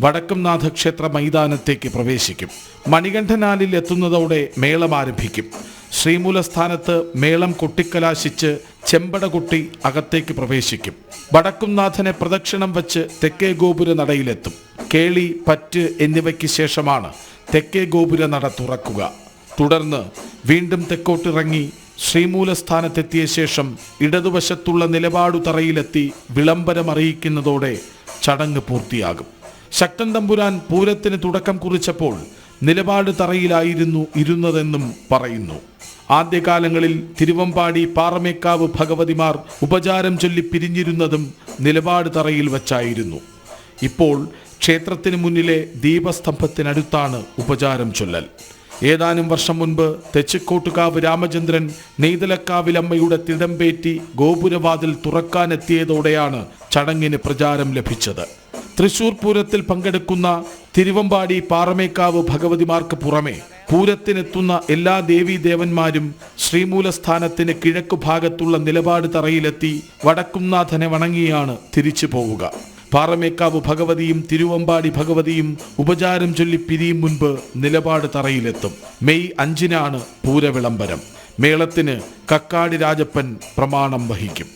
വടക്കുംനാഥ ക്ഷേത്ര മൈതാനത്തേക്ക് പ്രവേശിക്കും. മണികണ്ഠനാലിൽ എത്തുന്നതോടെ മേളം ആരംഭിക്കും. ശ്രീമൂലസ്ഥാനത്ത് മേളം കൊട്ടിക്കലാശിച്ച് ചെമ്പട കൊട്ടി അകത്തേക്ക് പ്രവേശിക്കും. വടക്കുംനാഥനെ പ്രദക്ഷിണം വച്ച് തെക്കേ ഗോപുര നടയിലെത്തും. കേളി, പറ്റ് എന്നിവയ്ക്ക് ശേഷമാണ് തെക്കേ ഗോപുര നട തുറക്കുക. തുടർന്ന് വീണ്ടും തെക്കോട്ടിറങ്ങി ശ്രീമൂലസ്ഥാനത്തെത്തിയ ശേഷം ഇടതുവശത്തുള്ള നിലപാടു തറയിലെത്തി വിളംബരം അറിയിക്കുന്നതോടെ ചടങ്ങ് പൂർത്തിയാകും. ശക്തൻ തമ്പുരാൻ പൂരത്തിന് തുടക്കം കുറിച്ചപ്പോൾ നിലപാട് തറയിലായിരുന്നു ഇരുന്നതെന്നും പറയുന്നു. ആദ്യകാലങ്ങളിൽ തിരുവമ്പാടി പാറമേക്കാവ് ഭഗവതിമാർ ഉപചാരം ചൊല്ലി പിരിഞ്ഞിരുന്നതും നിലപാട് തറയിൽ വച്ചായിരുന്നു. ഇപ്പോൾ ക്ഷേത്രത്തിന് മുന്നിലെ ദീപസ്തംഭത്തിനടുത്താണ് ഉപചാരം ചൊല്ലൽ. ഏതാനും വർഷം മുൻപ് തെച്ചിക്കോട്ടുകാവ് രാമചന്ദ്രൻ നെയ്തലക്കാവിലമ്മയുടെ തിടമ്പേറ്റി ഗോപുരവാതിൽ തുറക്കാനെത്തിയതോടെയാണ് ചടങ്ങിന് പ്രചാരം ലഭിച്ചത്. തൃശൂർ പൂരത്തിൽ പങ്കെടുക്കുന്ന തിരുവമ്പാടി പാറമേക്കാവ് ഭഗവതിമാർക്ക് പുറമെ പൂരത്തിനെത്തുന്ന എല്ലാ ദേവീദേവന്മാരും ശ്രീമൂലസ്ഥാനത്തിന് കിഴക്കു ഭാഗത്തുള്ള നിലപാട് തറയിലെത്തി വടക്കുംനാഥനെ വണങ്ങിയാണ് തിരിച്ചു പോവുക. പാറമേക്കാവ് ഭഗവതിയും തിരുവമ്പാടി ഭഗവതിയും ഉപചാരം ചൊല്ലി പിരിയും മുൻപ് നിലപാട് തറയിലെത്തും. മെയ് 5-നാണ് പൂരവിളംബരം. മേളത്തിന് കക്കാടി രാജപ്പൻ പ്രമാണം വഹിക്കും.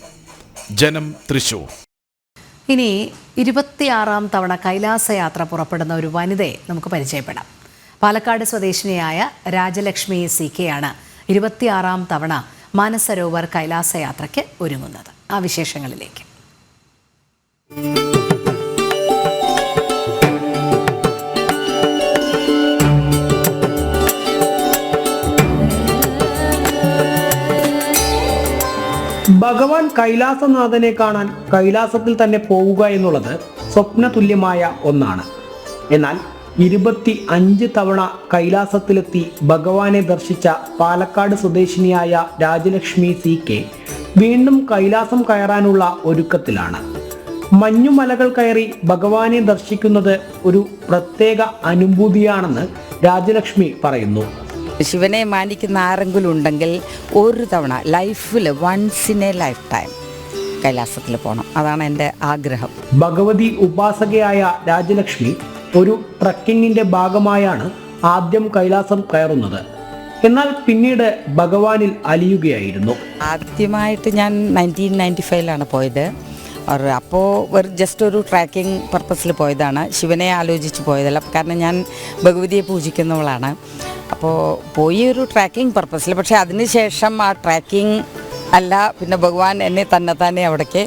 ജനം, തൃശൂർ. ഇനി 26-ാം തവണ കൈലാസയാത്ര പുറപ്പെടുന്ന ഒരു വനിതയെ നമുക്ക് പരിചയപ്പെടാം. പാലക്കാട് സ്വദേശിനിയായ രാജലക്ഷ്മി CK ആണ് 26-ാം തവണ മാനസരോവർ കൈലാസയാത്രയ്ക്ക് ഒരുങ്ങുന്നത്. ആ വിശേഷങ്ങളിലേക്ക്. ഭഗവാൻ കൈലാസനാഥനെ കാണാൻ കൈലാസത്തിൽ തന്നെ പോവുക എന്നുള്ളത് സ്വപ്നതുല്യമായ ഒന്നാണ്. എന്നാൽ 25 തവണ കൈലാസത്തിലെത്തി ഭഗവാനെ ദർശിച്ച പാലക്കാട് സ്വദേശിനിയായ രാജലക്ഷ്മി CK വീണ്ടും കൈലാസം കയറാനുള്ള ഒരുക്കത്തിലാണ്. മഞ്ഞുമലകൾ കയറി ഭഗവാനെ ദർശിക്കുന്നത് ഒരു പ്രത്യേക അനുഭൂതിയാണെന്ന് രാജലക്ഷ്മി പറയുന്നു. ശിവനെ മാനിക്കുന്ന ആരെങ്കിലും ഉണ്ടെങ്കിൽ ഒരു തവണ ലൈഫിൽ once in a lifetime കൈലാസത്തിൽ പോകണം. അതാണ് എൻ്റെ ആഗ്രഹം. ഭഗവതി ഉപാസകയായ രാജലക്ഷ്മി ഒരു ട്രക്കിങ്ങിന്റെ ഭാഗമായാണ് ആദ്യം കൈലാസം കയറുന്നത്. എന്നാൽ പിന്നീട് ഭഗവാനിൽ അലിയുകയായിരുന്നു. ആദ്യമായിട്ട് ഞാൻ 1995 പോയത്. അപ്പോൾ ജസ്റ്റ് ഒരു ട്രാക്കിംഗ് പർപ്പസിൽ പോയതാണ്. ശിവനെ ആലോചിച്ച് പോയതല്ല, കാരണം ഞാൻ ഭഗവതിയെ പൂജിക്കുന്നവളാണ്. അപ്പോൾ പോയി ഒരു ട്രാക്കിംഗ് പർപ്പസിൽ. പക്ഷേ അതിനുശേഷം ആ ട്രാക്കിംഗ് അല്ല, പിന്നെ ഭഗവാൻ എന്നെ തന്നെ അവിടേക്ക്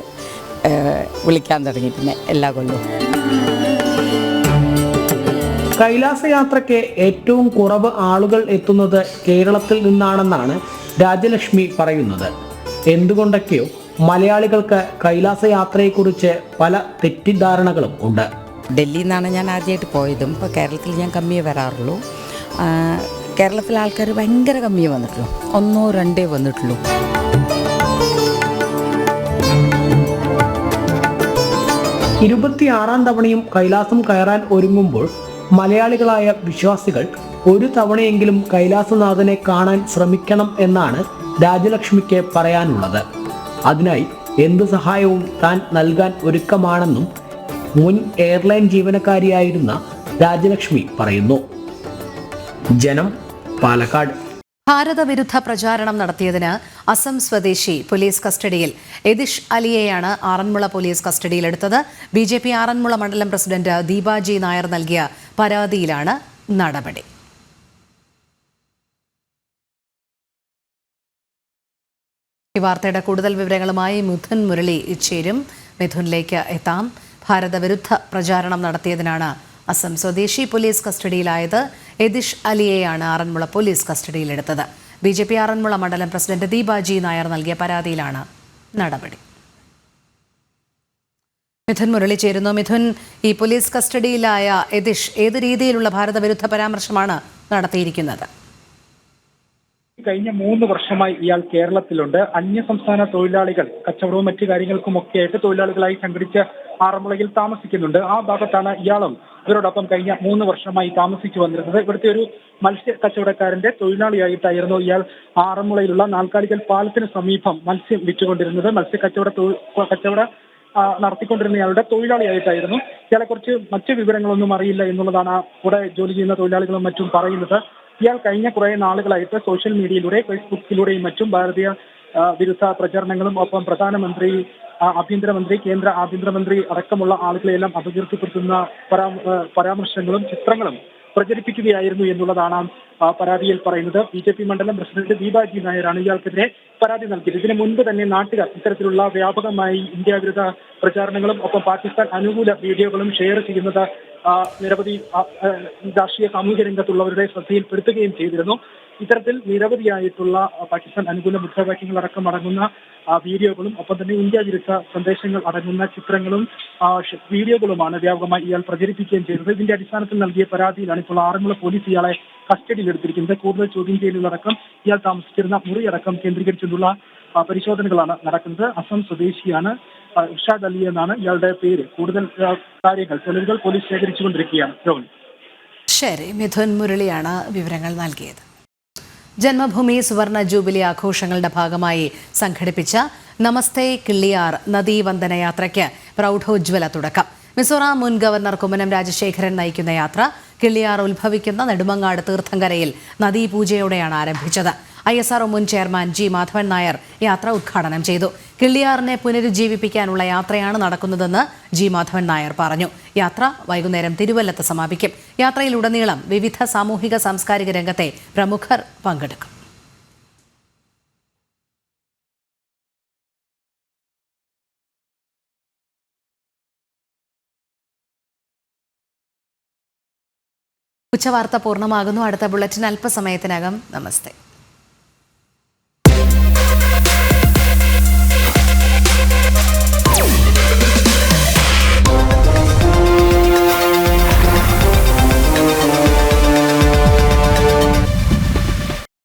വിളിക്കാൻ തുടങ്ങി, പിന്നെ എല്ലാ കൊല്ലവും. കൈലാസയാത്രയ്ക്ക് ഏറ്റവും കുറവ് ആളുകൾ എത്തുന്നത് കേരളത്തിൽ നിന്നാണെന്നാണ് രാജലക്ഷ്മി പറയുന്നത്. എന്തുകൊണ്ടൊക്കെയോ മലയാളികൾക്ക് കൈലാസയാത്രയെക്കുറിച്ച് പല തെറ്റിദ്ധാരണകളും ഉണ്ട്. ഡൽഹിയിൽ നിന്നാണ് ഞാൻ ആദ്യമായിട്ട് പോയതും. ഇപ്പോൾ കേരളത്തിൽ ഞാൻ കമ്മിയേ വരാറുള്ളൂ. കേരളത്തിലെ ആൾക്കാർ ഭയങ്കര കമ്മിയേ വന്നിട്ടുള്ളൂ, 1-2 വന്നിട്ടുള്ളൂ. തവണയും കൈലാസം കയറാൻ ഒരുങ്ങുമ്പോൾ മലയാളികളായ വിശ്വാസികൾ ഒരു തവണയെങ്കിലും കൈലാസനാഥനെ കാണാൻ ശ്രമിക്കണം എന്നാണ് രാജലക്ഷ്മിക്ക് പറയാനുള്ളത്. അതിനായി എന്ത് സഹായവും താൻ നൽകാൻ ഒരുക്കമാണെന്നും മുൻ എയർലൈൻ ജീവനക്കാരിയായിരുന്ന രാജലക്ഷ്മി പറയുന്നു. ജനം, പാലക്കാട്. ഭാരതവിരുദ്ധ പ്രചാരണം നടത്തിയതിന് അസം സ്വദേശി പോലീസ് കസ്റ്റഡിയിൽ. എദിഷ് അലിയെയാണ് ആറന്മുള പോലീസ് കസ്റ്റഡിയിലെടുത്തത്. BJP ആറന്മുള മണ്ഡലം പ്രസിഡന്റ് ദീപാജി നായർ നൽകിയ പരാതിയിലാണ് നടപടി. ഈ വാർത്തയുടെ കൂടുതൽ വിവരങ്ങളുമായി മിഥുൻ മുരളി ചേരും. മിഥുനിലേക്ക് എത്താം. ഭാരതവിരുദ്ധ പ്രചാരണം നടത്തിയതിനാണ് അസം സ്വദേശി പോലീസ് കസ്റ്റഡിയിലായത്. എദിഷ് അലിയെയാണ് ആറന്മുള പോലീസ് കസ്റ്റഡിയിലെടുത്തത്. BJP ആറന്മുള മണ്ഡലം പ്രസിഡന്റ് ദീപാജി നായർ നൽകിയ പരാതിയിലാണ് നടപടി. മിഥുൻ മുരളി ചേരുന്നു. മിഥുൻ, ഈ പോലീസ് കസ്റ്റഡിയിലായ എദിഷ് ഏത് രീതിയിലുള്ള ഭാരതവിരുദ്ധ പരാമർശമാണ് നടത്തിയിരിക്കുന്നത്? കഴിഞ്ഞ 3 വർഷമായി ഇയാൾ കേരളത്തിലുണ്ട്. അന്യസംസ്ഥാന തൊഴിലാളികൾ കച്ചവടവും മറ്റു കാര്യങ്ങൾക്കുമൊക്കെയായിട്ട് തൊഴിലാളികളായി സംഘടിച്ച് ആറന്മുളയിൽ താമസിക്കുന്നുണ്ട്. ആ ഭാഗത്താണ് ഇയാളും ഇവരോടൊപ്പം കഴിഞ്ഞ 3 വർഷമായി താമസിച്ചു വന്നിരുന്നത്. ഇവിടുത്തെ ഒരു മത്സ്യ കച്ചവടക്കാരന്റെ തൊഴിലാളിയായിട്ടായിരുന്നു ഇയാൾ ആറന്മുളയിലുള്ള നാൽക്കാലിക്കൽ പാലത്തിന് സമീപം മത്സ്യം വിറ്റുകൊണ്ടിരുന്നത്. മത്സ്യ കച്ചവട നടത്തിക്കൊണ്ടിരുന്ന ഇയാളുടെ തൊഴിലാളിയായിട്ടായിരുന്നു. ഇയാളെ കുറിച്ച് മറ്റു വിവരങ്ങളൊന്നും അറിയില്ല എന്നുള്ളതാണ് കൂടെ ജോലി ചെയ്യുന്ന തൊഴിലാളികളും മറ്റും പറയുന്നത്. ഇയാൾ കഴിഞ്ഞ കുറെ നാളുകളായിട്ട് സോഷ്യൽ മീഡിയയിലൂടെ, ഫേസ്ബുക്കിലൂടെയും മറ്റും ഭാരതീയ വിരുദ്ധ പ്രചരണങ്ങളും ഒപ്പം പ്രധാനമന്ത്രി, ആഭ്യന്തരമന്ത്രി, കേന്ദ്ര ആഭ്യന്തരമന്ത്രി അടക്കമുള്ള ആളുകളെയെല്ലാം അപകീർത്തിപ്പെടുത്തുന്ന പരാമർശങ്ങളും ചിത്രങ്ങളും പ്രചരിപ്പിക്കുകയായിരുന്നു എന്നുള്ളതാണ് പരാതിയിൽ പറയുന്നത്. BJP മണ്ഡലം പ്രസിഡന്റ് ദീപാജി നായരാണ് ഇയാൾക്കെതിരെ പരാതി നൽകിയത്. ഇതിനു മുൻപ് തന്നെ നാട്ടുകാർ ഇത്തരത്തിലുള്ള വ്യാപകമായി ഇന്ത്യ വിരുദ്ധ പ്രചാരണങ്ങളും ഒപ്പം പാകിസ്ഥാൻ അനുകൂല വീഡിയോകളും ഷെയർ ചെയ്യുന്നത് നിരവധി രാഷ്ട്രീയ സാമൂഹ്യ രംഗത്തുള്ളവരുടെ ശ്രദ്ധയിൽപ്പെടുത്തുകയും ചെയ്തിരുന്നു. ഇത്തരത്തിൽ നിരവധിയായിട്ടുള്ള പാകിസ്ഥാൻ അനുകൂല മുദ്രാവാക്യങ്ങൾ അടക്കം അടങ്ങുന്ന വീഡിയോകളും ഒപ്പം തന്നെ ഇന്ത്യ വിരുദ്ധ സന്ദേശങ്ങൾ അടങ്ങുന്ന ചിത്രങ്ങളും വീഡിയോകളുമാണ് വ്യാപകമായി ഇയാൾ പ്രചരിപ്പിക്കുകയും ചെയ്തത്. ഇതിന്റെ അടിസ്ഥാനത്തിൽ നൽകിയ പരാതിയിലാണ് ഇപ്പോൾ ആറന്മുള പോലീസ് ഇയാളെ കസ്റ്റഡിയിലെടുത്തിരിക്കുന്നത്. കൂടുതൽ ചോദ്യം ചെയ്യലുകളടക്കം ഇയാൾ താമസിച്ചിരുന്ന മുറിയടക്കം കേന്ദ്രീകരിച്ചുള്ള പരിശോധനകളാണ് നടക്കുന്നത്. അസം സ്വദേശിയാണ് ഇർഷാദ് അലി എന്നാണ് ഇയാളുടെ പേര്. കൂടുതൽ കാര്യങ്ങൾ, തെളിവുകൾ പോലീസ് ശേഖരിച്ചുകൊണ്ടിരിക്കുകയാണ്. ശരി, മിഥുൻ മുരളിയാണ് വിവരങ്ങൾ നൽകിയത്. ജന്മഭൂമി സുവർണ ജൂബിലി ആഘോഷങ്ങളുടെ ഭാഗമായി സംഘടിപ്പിച്ച നമസ്തേ കിള്ളിയാർ നദീവന്ദന യാത്രയ്ക്ക് പ്രൗഢോജ്വല തുടക്കം. മിസോറാം മുൻ ഗവർണർ കുമ്മനം രാജശേഖരൻ നയിക്കുന്ന യാത്ര കിള്ളിയാർ ഉത്ഭവിക്കുന്ന നെടുമങ്ങാട് തീർത്ഥങ്കരയിൽ നദീപൂജയോടെയാണ് ആരംഭിച്ചത്. ISRO മുൻ ചെയർമാൻ G. മാധവൻ നായർ യാത്ര ഉദ്ഘാടനം ചെയ്തു. കിള്ളിയാറിനെ പുനരുജ്ജീവിപ്പിക്കാനുള്ള യാത്രയാണ് നടക്കുന്നതെന്ന് G. മാധവൻ നായർ പറഞ്ഞു. യാത്ര വൈകുന്നേരം തിരുവല്ലത്ത് സമാപിക്കും. യാത്രയിലുടനീളം വിവിധ സാമൂഹിക സാംസ്കാരിക രംഗത്തെ പ്രമുഖർ പങ്കെടുക്കും. ഉച്ചവാർത്ത പൂർണ്ണമാകുന്നു. അടുത്ത ബുള്ളറ്റിൻ അല്പസമയത്തിനകം. നമസ്തേ.